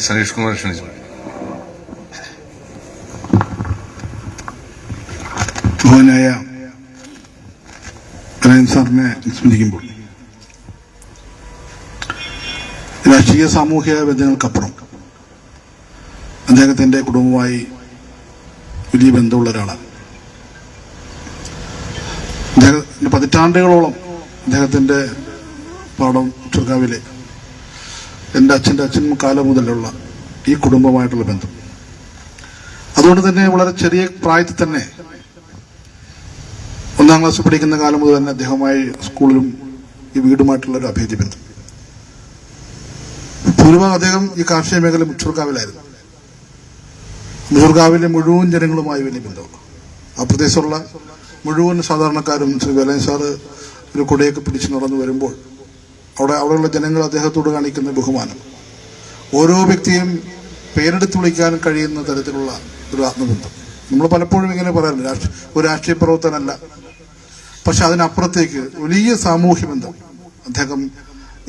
Speaker 2: സനീഷ് കുമാർ ക്ഷണിച്ചു.
Speaker 7: ബഹുമാനായ കലയൻ സാറിനെ സ്മരിക്കുമ്പോൾ രാഷ്ട്രീയ സാമൂഹിക ബന്ധങ്ങൾക്കപ്പുറം അദ്ദേഹത്തിന്റെ കുടുംബവുമായി വലിയ ബന്ധമുള്ള ഒരാളാണ്. അദ്ദേഹത്തിന്റെ പതിറ്റാണ്ടുകളോളം അദ്ദേഹത്തിന്റെ പാടം ചുർക്കാവിലെ എൻ്റെ അച്ഛൻ്റെ അച്ഛൻ കാലം മുതലുള്ള ഈ കുടുംബമായിട്ടുള്ള ബന്ധം, അതുകൊണ്ട് തന്നെ വളരെ ചെറിയ പ്രായത്തിൽ തന്നെ 1ാം ക്ലാസ് പഠിക്കുന്ന കാലം മുതൽ തന്നെ അദ്ദേഹവുമായി സ്കൂളിലും ഈ വീടുമായിട്ടുള്ള ഒരു അഭേദ്യ ബന്ധം. ഭൂരിഭാഗം അദ്ദേഹം ഈ കാർഷിക മേഖല മുച്ചൂർക്കാവിലായിരുന്നു. മുച്ചൂർക്കാവിലെ മുഴുവൻ ജനങ്ങളുമായി വലിയ ബന്ധമാണ്. ആ പ്രദേശത്തുള്ള മുഴുവൻ സാധാരണക്കാരും ശ്രീ വേലൻ സാറ് ഒരു കുടയൊക്കെ പിടിച്ച് നടന്നു വരുമ്പോൾ അവിടെയുള്ള ജനങ്ങൾ അദ്ദേഹത്തോട് കാണിക്കുന്ന ബഹുമാനം, ഓരോ വ്യക്തിയും പേരെടുത്ത് വിളിക്കാൻ കഴിയുന്ന തരത്തിലുള്ള ഒരു ആത്മബന്ധം. നമ്മൾ പലപ്പോഴും ഇങ്ങനെ പറയാറുണ്ട്, ഒരു രാഷ്ട്രീയ പ്രവർത്തനമല്ല, പക്ഷെ അതിനപ്പുറത്തേക്ക് വലിയ സാമൂഹ്യ ബന്ധം അദ്ദേഹം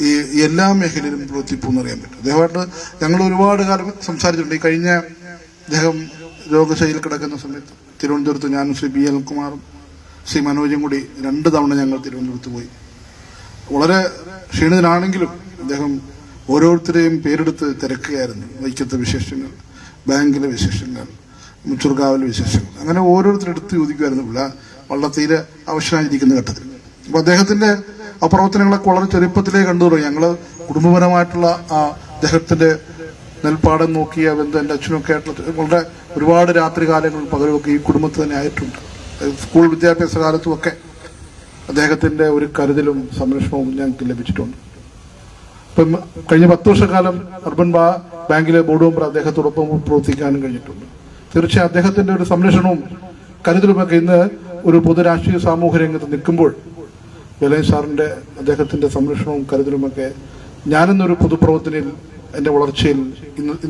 Speaker 7: ഈ എല്ലാ മേഖലയിലും പ്രവർത്തിപ്പൂ എന്നറിയാൻ പറ്റും. അദ്ദേഹമായിട്ട് ഞങ്ങൾ ഒരുപാട് കാലം സംസാരിച്ചിട്ടുണ്ട്. ഈ കഴിഞ്ഞ അദ്ദേഹം രോഗശൈലിയിൽ കിടക്കുന്ന സമയത്ത് തിരുവനന്തപുരത്ത് ഞാനും ശ്രീ ബി അനിൽകുമാറും ശ്രീ മനോജും കൂടി 2 തവണ ഞങ്ങൾ തിരുവനന്തപുരത്ത് പോയി. വളരെ ക്ഷീണിതനാണെങ്കിലും അദ്ദേഹം ഓരോരുത്തരെയും പേരെടുത്ത് തിരക്കുകയായിരുന്നു. വൈക്കത്തെ വിശേഷങ്ങൾ, ബാങ്കിലെ വിശേഷങ്ങൾ, മുച്ചൂർക്കാവിലെ വിശേഷങ്ങൾ, അങ്ങനെ ഓരോരുത്തരെടുത്ത് ചോദിക്കുമായിരുന്നു വളരെ തീരെ അവശനായിരിക്കുന്ന ഘട്ടത്തിൽ. അപ്പൊ അദ്ദേഹത്തിന്റെ ആ പ്രവർത്തനങ്ങളൊക്കെ വളരെ ചെറുപ്പത്തിലേ കണ്ടു തുടങ്ങി. ഞങ്ങള് കുടുംബപരമായിട്ടുള്ള ആ അദ്ദേഹത്തിന്റെ നെൽപ്പാടം നോക്കിയ ബന്ധം എൻ്റെ അച്ഛനൊക്കെ ആയിട്ടുള്ള വളരെ ഒരുപാട് രാത്രി കാലങ്ങളിൽ പകലുമൊക്കെ ഈ കുടുംബത്തിൽ തന്നെ ആയിട്ടുണ്ട്. സ്കൂൾ വിദ്യാഭ്യാസ കാലത്തുമൊക്കെ അദ്ദേഹത്തിന്റെ ഒരു കരുതലും സംരക്ഷണവും ഞങ്ങൾക്ക് ലഭിച്ചിട്ടുണ്ട്. ഇപ്പം കഴിഞ്ഞ 10 വർഷക്കാലം അർബൻ ബാങ്കിലെ ബോർഡ് മെമ്പർ അദ്ദേഹത്തോടൊപ്പം പ്രവർത്തിക്കാനും കഴിഞ്ഞിട്ടുണ്ട്. തീർച്ചയായും അദ്ദേഹത്തിന്റെ ഒരു സംരക്ഷണവും കരുതലുമൊക്കെ ഇന്ന് ഒരു പൊതുരാഷ്ട്രീയ സാമൂഹ്യ രംഗത്ത് നിൽക്കുമ്പോൾ വേലൻ സാറിന്റെ അദ്ദേഹത്തിന്റെ സംരക്ഷണവും കരുതലുമൊക്കെ ഞാനെന്നൊരു പൊതുപ്രവർത്തനയിൽ എൻ്റെ വളർച്ചയിൽ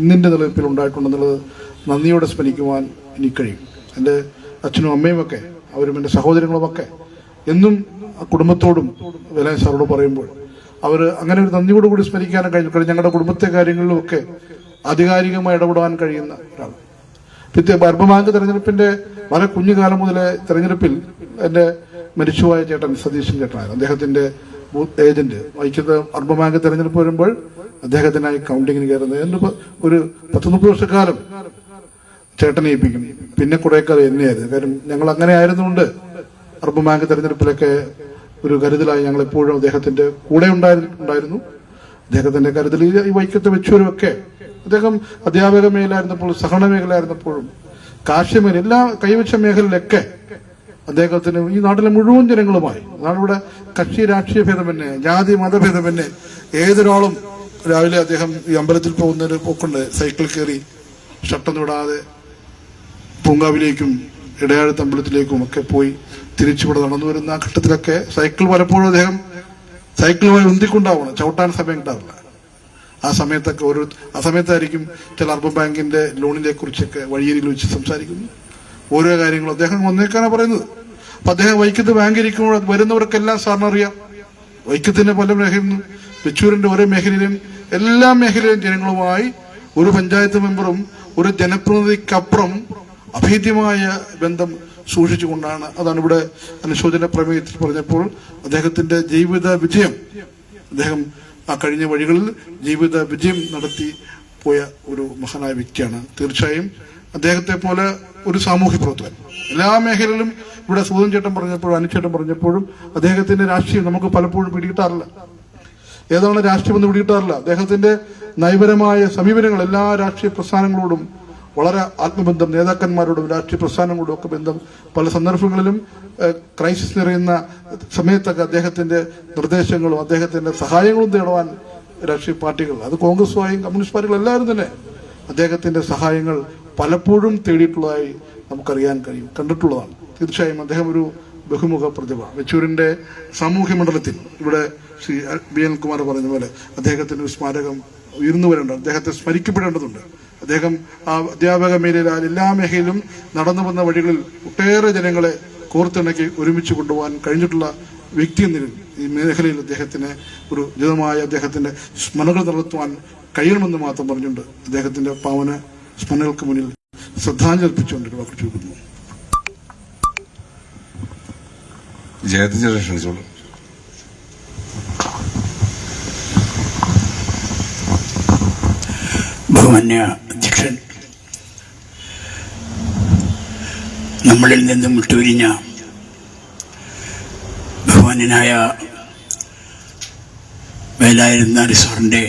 Speaker 7: ഇന്നിന്റെ നിലനിൽപ്പിൽ ഉണ്ടായിട്ടുണ്ടെന്നുള്ളത് നന്ദിയോടെ സ്മരിക്കുവാൻ എനിക്ക് കഴിയും. എൻ്റെ അച്ഛനും അമ്മയുമൊക്കെ അവരും എൻ്റെ സഹോദരങ്ങളുമൊക്കെ എന്നും കുടുംബത്തോടും വേലൻ സാറോട് പറയുമ്പോൾ അവർ അങ്ങനെ ഒരു നന്ദിയോടുകൂടി സ്മരിക്കാനും കഴിഞ്ഞു. ഞങ്ങളുടെ കുടുംബത്തെ കാര്യങ്ങളിലുമൊക്കെ ആധികാരികമായി ഇടപെടാൻ കഴിയുന്ന ഒരാൾ. അർബൻ ബാങ്ക് തെരഞ്ഞെടുപ്പിന്റെ വളരെ കുഞ്ഞുകാലം മുതലേ തെരഞ്ഞെടുപ്പിൽ എൻ്റെ മരിച്ചുപോയ ചേട്ടൻ സതീശൻ ചേട്ടനായിരുന്നു അദ്ദേഹത്തിന്റെ ബൂത്ത് ഏജന്റ്. വൈക്കത്ത് അർബൻ ബാങ്ക് തെരഞ്ഞെടുപ്പ് വരുമ്പോൾ അദ്ദേഹത്തിനായി കൗണ്ടിങ്ങിന് കയറുന്നത് ഒരു 10-30 വർഷക്കാലം ചേട്ടനെ ഏൽപ്പിക്കും. പിന്നെ കുറേക്കാൾ എന്നെയായിരുന്നു. കാര്യം ഞങ്ങൾ അങ്ങനെ ആയിരുന്നുകൊണ്ട് അർബൻ ബാങ്ക് തെരഞ്ഞെടുപ്പിലൊക്കെ ഒരു കരുതലായി ഞങ്ങൾ എപ്പോഴും അദ്ദേഹത്തിന്റെ കൂടെ ഉണ്ടായിരുന്നു. അദ്ദേഹത്തിന്റെ കരുതൽ ഈ വൈക്കത്തെ വെച്ചൂരുമൊക്കെ അദ്ദേഹം അധ്യാപക മേഖലയായിരുന്നപ്പോഴും സഹകരണ മേഖലയായിരുന്നപ്പോഴും കാർഷിക മേഖല എല്ലാ കൈവച്ച മേഖലയിലൊക്കെ അദ്ദേഹത്തിന് ഈ നാട്ടിലെ മുഴുവൻ ജനങ്ങളുമായി, നാടിവിടെ കക്ഷി രാഷ്ട്രീയ ഭേദമന്യേ ജാതി മതഭേദമന്യേ ഏതൊരാളും രാവിലെ അദ്ദേഹം ഈ അമ്പലത്തിൽ പോകുന്നൊരു പോക്കുണ്ട്. സൈക്കിൾ കയറി ഷട്ടൊന്നും ഇടാതെ പൂങ്കാവിലേക്കും ഇടയാഴത്ത് അമ്പലത്തിലേക്കും ഒക്കെ പോയി തിരിച്ചിവിടെ നടന്നു വരുന്ന ആ ഘട്ടത്തിലൊക്കെ സൈക്കിൾ പലപ്പോഴും അദ്ദേഹം സൈക്കിളുമായി ഉന്തിക്കൊണ്ടാവണം, ചവിട്ടാൻ സമയം കിട്ടാറില്ല. ആ സമയത്തായിരിക്കും ചില അർബൻ ബാങ്കിന്റെ ലോണിനെ കുറിച്ചൊക്കെ വഴിയരികിൽ വെച്ച് സംസാരിക്കുന്നു. ഓരോ കാര്യങ്ങളും അദ്ദേഹം വന്നേക്കാനാണ് പറയുന്നത്. അപ്പൊ അദ്ദേഹം വൈക്കത്ത് ബാങ്ക് ഇരിക്കുമ്പോൾ വരുന്നവർക്കെല്ലാം സാറിന് അറിയാം. വൈക്കത്തിന്റെ പല മേഖലയിലും വെച്ചൂരിന്റെ ഓരോ മേഖലയിലും എല്ലാ മേഖലയിലും ജനങ്ങളുമായി ഒരു പഞ്ചായത്ത് മെമ്പറും ഒരു ജനപ്രതിനിധിക്കപ്പുറം അഭേദ്യമായ ബന്ധം സൂക്ഷിച്ചുകൊണ്ടാണ്. അതാണ് ഇവിടെ അനുശോചന പ്രമേയത്തിൽ പറഞ്ഞപ്പോൾ അദ്ദേഹത്തിന്റെ ജീവിത വിജയം, അദ്ദേഹം ആ കഴിഞ്ഞ വഴികളിൽ ജീവിത വിജയം നടത്തി പോയ ഒരു മഹാനായ വ്യക്തിയാണ്. തീർച്ചയായും അദ്ദേഹത്തെ പോലെ ഒരു സാമൂഹ്യ പ്രവർത്തകൻ എല്ലാ മേഖലയിലും ഇവിടെ സൂതൻ ചേട്ടൻ പറഞ്ഞപ്പോഴും അനുചേട്ടൻ പറഞ്ഞപ്പോഴും അദ്ദേഹത്തിന്റെ രാഷ്ട്രീയം നമുക്ക് പലപ്പോഴും പിടികിട്ടാറില്ല. ഏതാണ് രാഷ്ട്രീയം എന്ന് പിടികിട്ടാറില്ല. അദ്ദേഹത്തിന്റെ നയപരമായ സമീപനങ്ങൾ എല്ലാ രാഷ്ട്രീയ പ്രസ്ഥാനങ്ങളോടും വളരെ ആത്മബന്ധം, നേതാക്കന്മാരോടും രാഷ്ട്രീയ പ്രസ്ഥാനങ്ങളോടും ഒക്കെ ബന്ധം. പല സന്ദർഭങ്ങളിലും ക്രൈസിസ് നിറയുന്ന സമയത്തൊക്കെ അദ്ദേഹത്തിന്റെ നിർദ്ദേശങ്ങളും അദ്ദേഹത്തിന്റെ സഹായങ്ങളും തേടുവാൻ രാഷ്ട്രീയ പാർട്ടികൾ, അത് കോൺഗ്രസുമായും കമ്മ്യൂണിസ്റ്റ് പാർട്ടികൾ എല്ലാവരും തന്നെ അദ്ദേഹത്തിന്റെ സഹായങ്ങൾ പലപ്പോഴും തേടിയിട്ടുള്ളതായി നമുക്കറിയാൻ കഴിയും, കണ്ടിട്ടുള്ളതാണ്. തീർച്ചയായും അദ്ദേഹം ഒരു ബഹുമുഖ പ്രതിഭ. വെച്ചൂരിന്റെ സാമൂഹ്യ മണ്ഡലത്തിൽ ഇവിടെ ശ്രീ ബി അനിൽകുമാർ പറഞ്ഞ പോലെ അദ്ദേഹത്തിന്റെ ഒരു സ്മാരകം ഉയർന്നു വരേണ്ടത്, അദ്ദേഹത്തെ സ്മരിക്കപ്പെടേണ്ടതുണ്ട്. അദ്ദേഹം ആ അധ്യാപക മേഖലയിൽ എല്ലാ മേഖലയിലും നടന്നു വന്ന വഴികളിൽ ഒട്ടേറെ ജനങ്ങളെ കോർത്തിണക്കി ഒരുമിച്ച് കൊണ്ടുപോകാൻ കഴിഞ്ഞിട്ടുള്ള വ്യക്തി എന്ന ഈ മേഖലയിൽ അദ്ദേഹത്തിന് ഒരു ഉചിതമായ അദ്ദേഹത്തിന്റെ സ്മരണകൾ നടത്തുവാൻ കഴിയണമെന്ന് മാത്രം പറഞ്ഞുകൊണ്ട് അദ്ദേഹത്തിന്റെ പാവന സ്മരണകൾക്ക് മുന്നിൽ ശ്രദ്ധാഞ്ജലി അർപ്പിച്ചുകൊണ്ട് വാക്ക് ചുരുക്കുന്നു.
Speaker 2: ജയതിജ ക്ഷണിച്ചോളൂ.
Speaker 8: ബഹുമാന്യ അധ്യക്ഷൻ, നമ്മളിൽ നിന്നും വിട്ടുപിരിഞ്ഞ ബഹുമാന്യനായ വേലായുധനാരി സാറിൻ്റെ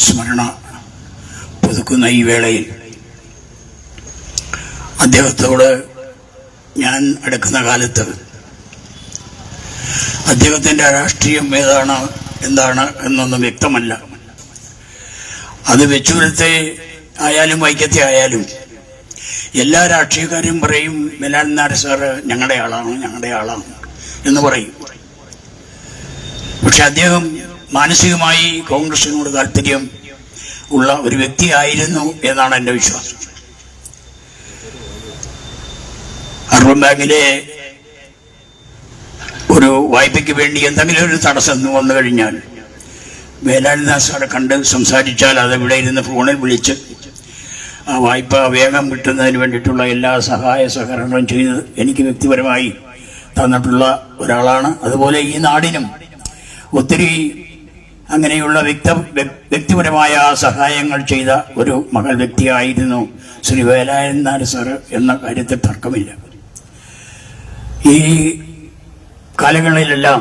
Speaker 8: സ്മരണ പുതുക്കുന്ന ഈ വേളയിൽ അദ്ദേഹത്തോട് ഞാൻ അടുക്കുന്ന കാലത്ത് അദ്ദേഹത്തിൻ്റെ രാഷ്ട്രീയം എന്താണ് എന്നൊന്നും വ്യക്തമല്ല. അത് വെച്ചുപുരത്തെ ആയാലും വൈക്കത്തെ ആയാലും എല്ലാ രാഷ്ട്രീയക്കാരും പറയും വേലായുധനാരി സാറ് ഞങ്ങളുടെ ആളാണ് എന്ന് പറയും. പക്ഷെ അദ്ദേഹം മാനസികമായി കോൺഗ്രസിനോട് താല്പര്യം ഉള്ള ഒരു വ്യക്തിയായിരുന്നു എന്നാണ് എൻ്റെ വിശ്വാസം. അർബൻ ബാങ്കിലെ ഒരു വായ്പയ്ക്ക് വേണ്ടി എന്തെങ്കിലും ഒരു തടസ്സം വന്നു കഴിഞ്ഞാൽ വേലായുധനാരി സാറെ കണ്ട് സംസാരിച്ചാൽ അത് ഇവിടെ ഇരുന്ന് ഫോണിൽ വിളിച്ച് ആ വായ്പ വേഗം കിട്ടുന്നതിന് വേണ്ടിയിട്ടുള്ള എല്ലാ സഹായ സഹകരണങ്ങളും ചെയ്ത് എനിക്ക് വ്യക്തിപരമായി തന്നിട്ടുള്ള ഒരാളാണ്. അതുപോലെ ഈ നാടിനും ഒത്തിരി അങ്ങനെയുള്ള വ്യക്തിപരമായ സഹായങ്ങൾ ചെയ്ത ഒരു മകൾ വ്യക്തിയായിരുന്നു ശ്രീ വേലായുധനാരി സാറ് എന്ന കാര്യത്തിൽ തർക്കമില്ല. ഈ കാലങ്ങളിലെല്ലാം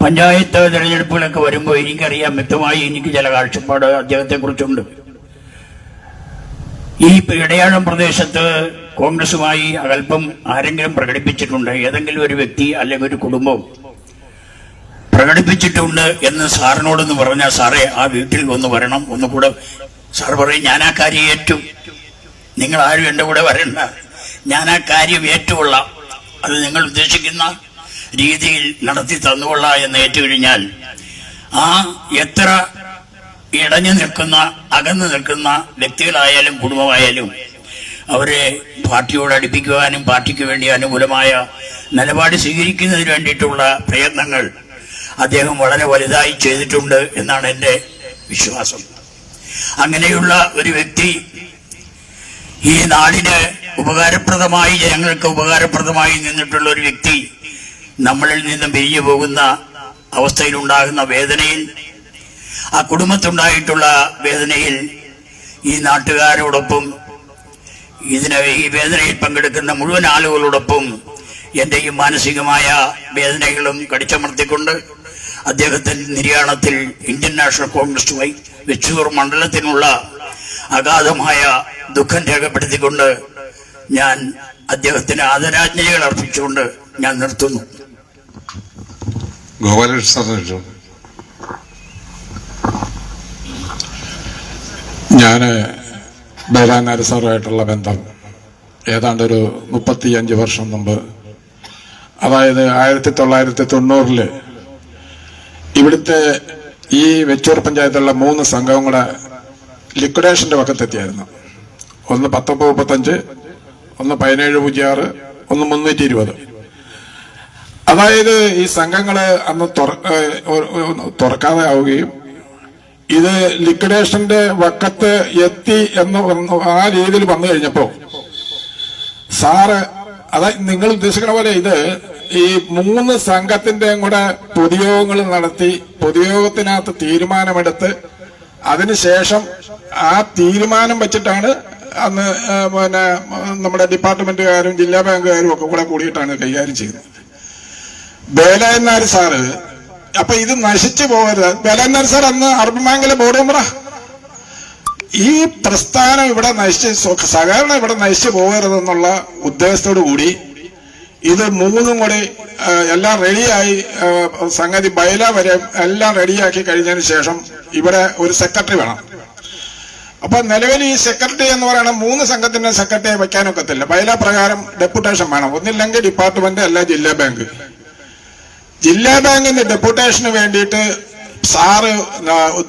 Speaker 8: പഞ്ചായത്ത് തെരഞ്ഞെടുപ്പുകളൊക്കെ വരുമ്പോൾ എനിക്കറിയാം വ്യക്തമായി, എനിക്ക് ചില കാഴ്ചപ്പാട് അദ്ദേഹത്തെക്കുറിച്ചുണ്ട്. ഈ ഇടയാഴം പ്രദേശത്ത് കോൺഗ്രസുമായി അകൽപ്പം ആരെങ്കിലും പ്രകടിപ്പിച്ചിട്ടുണ്ട്, ഏതെങ്കിലും ഒരു വ്യക്തി അല്ലെങ്കിൽ ഒരു കുടുംബം പ്രകടിപ്പിച്ചിട്ടുണ്ട് എന്ന് സാറിനോടൊന്ന് പറഞ്ഞാൽ, സാറേ ആ വീട്ടിൽ ഒന്ന് വരണം, ഒന്നുകൂടെ സാർ പറയും ഞാൻ ആ കാര്യം ഏറ്റു, നിങ്ങൾ ആരും എൻ്റെ കൂടെ വരണ്ട, ഞാൻ ആ കാര്യം ഏറ്റുകൊള്ളാം, അത് നിങ്ങൾ ഉദ്ദേശിക്കുന്ന രീതിയിൽ നടത്തി തന്നുകൊള്ളാം എന്ന് ഏറ്റുകഴിഞ്ഞാൽ ആ എത്ര അകന്നു നിൽക്കുന്ന വ്യക്തികളായാലും കുടുംബമായാലും അവരെ പാർട്ടിയോട് അടുപ്പിക്കുവാനും പാർട്ടിക്ക് വേണ്ടി അനുകൂലമായ നിലപാട് സ്വീകരിക്കുന്നതിന് വേണ്ടിയിട്ടുള്ള പ്രയത്നങ്ങൾ അദ്ദേഹം വളരെ വലുതായി ചെയ്തിട്ടുണ്ട് എന്നാണ് എൻ്റെ വിശ്വാസം. അങ്ങനെയുള്ള ഒരു വ്യക്തി ഈ നാടിന് ഉപകാരപ്രദമായി, ജനങ്ങൾക്ക് ഉപകാരപ്രദമായി നിന്നിട്ടുള്ള ഒരു വ്യക്തി നമ്മളിൽ നിന്നും പിരിഞ്ഞു പോകുന്ന അവസ്ഥയിലുണ്ടാകുന്ന വേദനയിൽ, ആ കുടുംബത്തുണ്ടായിട്ടുള്ള വേദനയിൽ ഈ നാട്ടുകാരോടൊപ്പം ഈ വേദനയിൽ പങ്കെടുക്കുന്ന മുഴുവൻ ആളുകളോടൊപ്പം എൻ്റെ ഈ മാനസികമായ വേദനകളും കടിച്ചമർത്തിക്കൊണ്ട് അദ്ദേഹത്തിൻ്റെ നിര്യാണത്തിൽ ഇന്ത്യൻ നാഷണൽ കോൺഗ്രസുമായി വെച്ചൂർ മണ്ഡലത്തിനുള്ള അഗാധമായ ദുഃഖം രേഖപ്പെടുത്തിക്കൊണ്ട് ഞാൻ അദ്ദേഹത്തിന് ആദരാഞ്ജലികൾ അർപ്പിച്ചുകൊണ്ട് ഞാൻ നിർത്തുന്നു.
Speaker 2: ഗോപാലകൃഷ്ണൻ.
Speaker 9: ഞാൻ വേലായുധനാരി സാറുമായിട്ടുള്ള ബന്ധം ഏതാണ്ട് ഒരു 35 വർഷം മുമ്പ്, അതായത് 1990 ഇവിടുത്തെ ഈ വെച്ചൂർ പഞ്ചായത്തുള്ള 3 സംഘങ്ങളുടെ ലിക്വിഡേഷന്റെ പക്കത്തെത്തിയായിരുന്നു. ഒന്ന് 1935, ഒന്ന് 1706, ഒന്ന് 320. അതായത് ഈ സംഘങ്ങള് അന്ന് തുറക്കാതെ ആവുകയും ഇത് ലിക്വിഡേഷന്റെ വക്കത്ത് എത്തി എന്ന് ആ രീതിയിൽ വന്നു കഴിഞ്ഞപ്പോ സാറ്, അതായത് നിങ്ങൾ ഉദ്ദേശിക്കുന്ന പോലെ ഇത് ഈ 3 സംഘത്തിന്റെയും കൂടെ പൊതുയോഗങ്ങൾ നടത്തി പൊതുയോഗത്തിനകത്ത് തീരുമാനമെടുത്ത് അതിനുശേഷം ആ തീരുമാനം വെച്ചിട്ടാണ് അന്ന് നമ്മുടെ ഡിപ്പാർട്ട്മെന്റുകാരും ജില്ലാ ബാങ്കുകാരും ഒക്കെ കൂടെ കൂടിയിട്ടാണ് കൈകാര്യം ചെയ്യുന്നത്. വേലായുധനാരി സാറ് അപ്പൊ ഇത് നശിച്ചു പോകരുത്. വേലായുധനാരി സാർ അന്ന് അർബൻ ബാങ്കിലെ ബോർഡ് മെമ്പറാ. ഈ പ്രസ്ഥാനം ഇവിടെ സഹകരണം ഇവിടെ നശിച്ചു പോകരുതെന്നുള്ള ഉദ്ദേശത്തോടു കൂടി ഇത് 3 കൂടി എല്ലാം റെഡിയായി, സംഗതി ബൈല വരെ എല്ലാം റെഡിയാക്കി കഴിഞ്ഞതിന് ശേഷം ഇവിടെ ഒരു സെക്രട്ടറി വേണം. അപ്പൊ നിലവിൽ ഈ സെക്രട്ടറി എന്ന് പറയുന്ന 3 സംഘത്തിന്റെ സെക്രട്ടറിയെ വയ്ക്കാനൊക്കത്തില്ല. ബൈല പ്രകാരം ഡെപ്യൂട്ടേഷൻ വേണം. ഒന്നില്ലെങ്കിൽ ഡിപ്പാർട്ട്മെന്റ്, അല്ല ജില്ലാ ബാങ്ക്. ജില്ലാ ബാങ്കിന്റെ ഡെപ്യൂട്ടേഷന് വേണ്ടിയിട്ട് സാറ്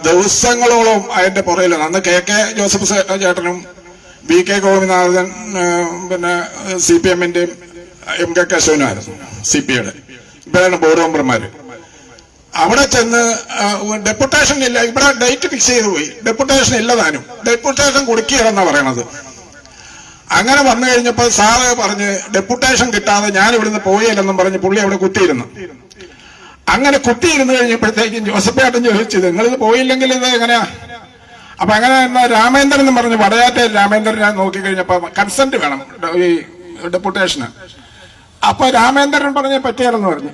Speaker 9: ദിവസങ്ങളോളം അതിന്റെ പുറകിൽ അന്ന് KK ജോസഫ് ചേട്ടനും BK ഗോപിനാഥൻ പിന്നെ CPM-ന്റെയും MK കേശവനുമായിരുന്നു CPയുടെ. ഇവരാണ് ബോർഡ് മെമ്പർമാര്. അവിടെ ചെന്ന് ഡെപ്യൂട്ടേഷൻ ഇല്ല, ഇവിടെ ഡേറ്റ് ഫിക്സ് ചെയ്തു പോയി, ഡെപ്യൂട്ടേഷൻ ഇല്ലതാനും ഡെപ്യൂട്ടേഷൻ കൊടുക്കുകയെന്നാ പറയണത്. അങ്ങനെ വന്നു കഴിഞ്ഞപ്പോൾ സാറ് പറഞ്ഞ് ഡെപ്യൂട്ടേഷൻ കിട്ടാതെ ഞാൻ ഇവിടുന്ന് പോയില്ലെന്നും പറഞ്ഞ് പുള്ളി അവിടെ കുത്തിയിരുന്നു. അങ്ങനെ കുത്തിയിരുന്നു കഴിഞ്ഞപ്പോഴത്തേക്കും ജോസഫേട്ടൻ ചോദിച്ചു, നിങ്ങളിത് പോയില്ലെങ്കിൽ ഇത് എങ്ങനെയാ? അപ്പൊ അങ്ങനെ രാമേന്ദ്രൻ എന്ന് പറഞ്ഞ് വടയാറ്റ രാമേന്ദ്രൻ ഞാൻ നോക്കിക്കഴിഞ്ഞപ്പോ കൺസെന്റ് വേണം ഈ ഡെപ്യൂട്ടേഷന്. അപ്പൊ രാമേന്ദ്രൻ പറഞ്ഞ പറ്റിയാലെന്ന് പറഞ്ഞു.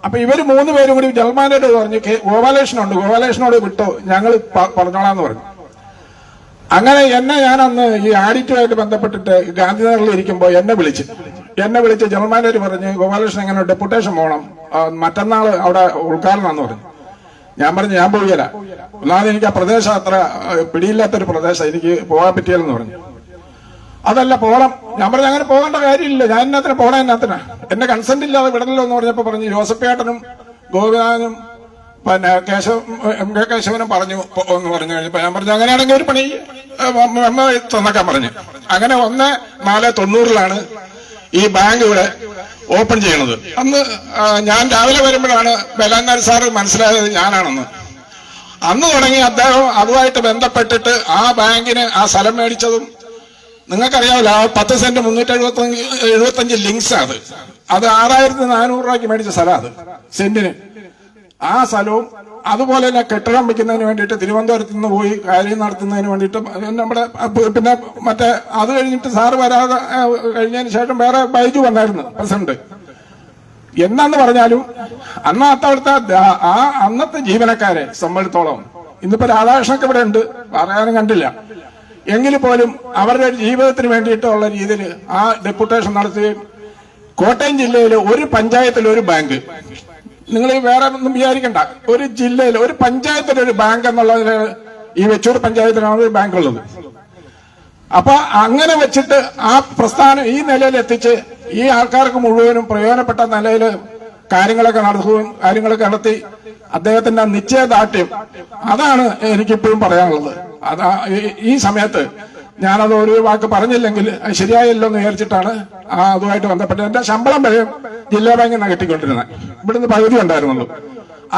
Speaker 9: അപ്പൊ ഇവര് 3 പേരും കൂടി ജൽമാനോട് പറഞ്ഞു, ഗോപാലകൃഷ്ണനുണ്ട്, ഗോപാലകൃഷ്ണനോട് വിട്ടോ, ഞങ്ങൾ പറഞ്ഞോളാന്ന് പറഞ്ഞു. അങ്ങനെ ഞാൻ അന്ന് ഈ ആഡിറ്റുമായിട്ട് ബന്ധപ്പെട്ടിട്ട് ഗാന്ധിനഗറിൽ ഇരിക്കുമ്പോൾ എന്നെ വിളിച്ച് ജനറൽ മാനേജർ പറഞ്ഞ്, ഗോപാലകൃഷ്ണൻ എങ്ങനെ ഡെപ്യൂട്ടേഷൻ പോകണം, മറ്റന്നാൾ അവിടെ ഉദ്ഘാടനമാണെന്ന് പറഞ്ഞു. ഞാൻ പറഞ്ഞു ഞാൻ പോയില്ല, ഒന്നാമത് എനിക്ക് ആ പ്രദേശം അത്ര പിടിയില്ലാത്തൊരു പ്രദേശം, എനിക്ക് പോകാൻ പറ്റിയെന്ന് പറഞ്ഞു. അതല്ല പോകണം. ഞാൻ പറഞ്ഞു അങ്ങനെ പോകേണ്ട കാര്യമില്ല, ഞാൻ എന്നാത്തിന് പോകണം, എന്നാത്തിനാ എന്നെ കൺസെന്റ് ഇല്ലാതെ വിടണല്ലോ എന്ന് പറഞ്ഞപ്പോ പറഞ്ഞു ജോസഫേട്ടനും ഗോപിനാഥനും പിന്നെ എം കെ കേശവനും പറഞ്ഞു എന്ന് പറഞ്ഞു കഴിഞ്ഞപ്പോ ഞാൻ പറഞ്ഞു അങ്ങനെയാണെങ്കിൽ ഒരു പണി തന്നേക്കാൻ പറഞ്ഞു. അങ്ങനെ 1/4/90 ഈ ബാങ്ക് ഇവിടെ ഓപ്പൺ ചെയ്യണത്. അന്ന് ഞാൻ രാവിലെ വരുമ്പോഴാണ് ബലാനാർ സാറ് മനസ്സിലായത് ഞാനാണെന്ന്. അന്ന് തുടങ്ങി അദ്ദേഹം അതുമായിട്ട് ബന്ധപ്പെട്ടിട്ട് ആ ബാങ്കിന് ആ സ്ഥലം മേടിച്ചതും നിങ്ങൾക്കറിയാമല്ലോ, 10 സെന്റ് 375 ലിങ്ക്സ് അത് 6400 രൂപയ്ക്ക് മേടിച്ച സ്ഥലം, അത് സെന്റിന്. ആ സ്ഥലവും അതുപോലെ തന്നെ കെട്ടിടം വയ്ക്കുന്നതിന് വേണ്ടിയിട്ട് തിരുവനന്തപുരത്ത് നിന്ന് പോയി കാര്യം നടത്തുന്നതിന് വേണ്ടിയിട്ട് നമ്മുടെ പിന്നെ മറ്റേ അത് കഴിഞ്ഞിട്ട് സാറ് വരാതെ കഴിഞ്ഞതിന് ശേഷം വേറെ ബൈജു വന്നായിരുന്നു പ്രസിഡന്റ്. എന്നാന്ന് പറഞ്ഞാലും അന്നത്തെ അന്നത്തെ ജീവനക്കാരെ സംബന്ധിച്ചോളം, ഇന്നിപ്പോ രാധാകൃഷ്ണനൊക്കെ ഇവിടെ ഉണ്ട്, പറയാനും കണ്ടില്ല, എങ്കിൽ പോലും അവരുടെ ജീവിതത്തിന് വേണ്ടിയിട്ടുള്ള രീതിയിൽ ആ ഡെപ്യൂട്ടേഷൻ നടത്തുകയും കോട്ടയം ജില്ലയിൽ ഒരു പഞ്ചായത്തിൽ ഒരു ബാങ്ക്, നിങ്ങൾ വേറെ ഒന്നും വിചാരിക്കണ്ട, ഒരു ജില്ലയിൽ ഒരു പഞ്ചായത്തിൽ ഒരു ബാങ്ക് എന്നുള്ളതിൽ ഈ വെച്ചൂർ പഞ്ചായത്തിലാണ് ഒരു ബാങ്ക് ഉള്ളത്. അപ്പൊ അങ്ങനെ വെച്ചിട്ട് ആ പ്രസ്ഥാനം ഈ നിലയിൽ എത്തിച്ച് ഈ ആൾക്കാർക്ക് മുഴുവനും പ്രയോജനപ്പെട്ട നിലയിൽ കാര്യങ്ങളൊക്കെ നടത്തി അദ്ദേഹത്തിന്റെ നിശ്ചയദാർഢ്യം, അതാണ് എനിക്കിപ്പോഴും പറയാനുള്ളത്. അതാ ഈ സമയത്ത് ഞാനത് ഒരു വാക്ക് പറഞ്ഞില്ലെങ്കിൽ ശരിയായല്ലോ എന്ന് വിചാരിച്ചിട്ടാണ് അതുമായിട്ട് ബന്ധപ്പെട്ട് എന്റെ ശമ്പളം വരെ ജില്ലാ ബാങ്കിൽ നിന്ന് കിട്ടിക്കൊണ്ടിരുന്നത്. ഇവിടുന്ന് പകുതി ഉണ്ടായിരുന്നുള്ളൂ.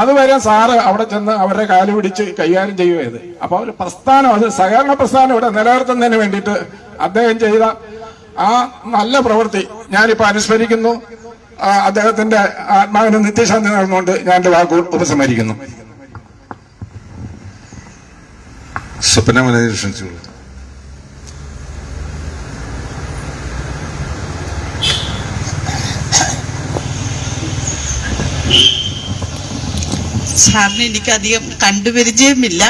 Speaker 9: അതുവരെ സാറ് അവിടെ ചെന്ന് അവരുടെ കാല് പിടിച്ച് കൈകാര്യം ചെയ്യുക ചെയ്ത്. അപ്പൊ ഒരു പ്രസ്ഥാനം, അത് സഹകരണ പ്രസ്ഥാനം ഇവിടെ നിലനിർത്തുന്നതിന് വേണ്ടിയിട്ട് അദ്ദേഹം ചെയ്ത ആ നല്ല പ്രവൃത്തി ഞാനിപ്പോ അനുസ്മരിക്കുന്നു. അദ്ദേഹത്തിന്റെ ആത്മാവിന് നിത്യശാന്തി നേർന്നുകൊണ്ട് ഞാൻ എന്റെ വാക്കുകൾ ഉപസംഹരിക്കുന്നു.
Speaker 2: സ്വപ്ന മനോജ് ക്ഷണിച്ചു.
Speaker 10: സാറിന് എനിക്കധികം കണ്ടുപരിചയമില്ല,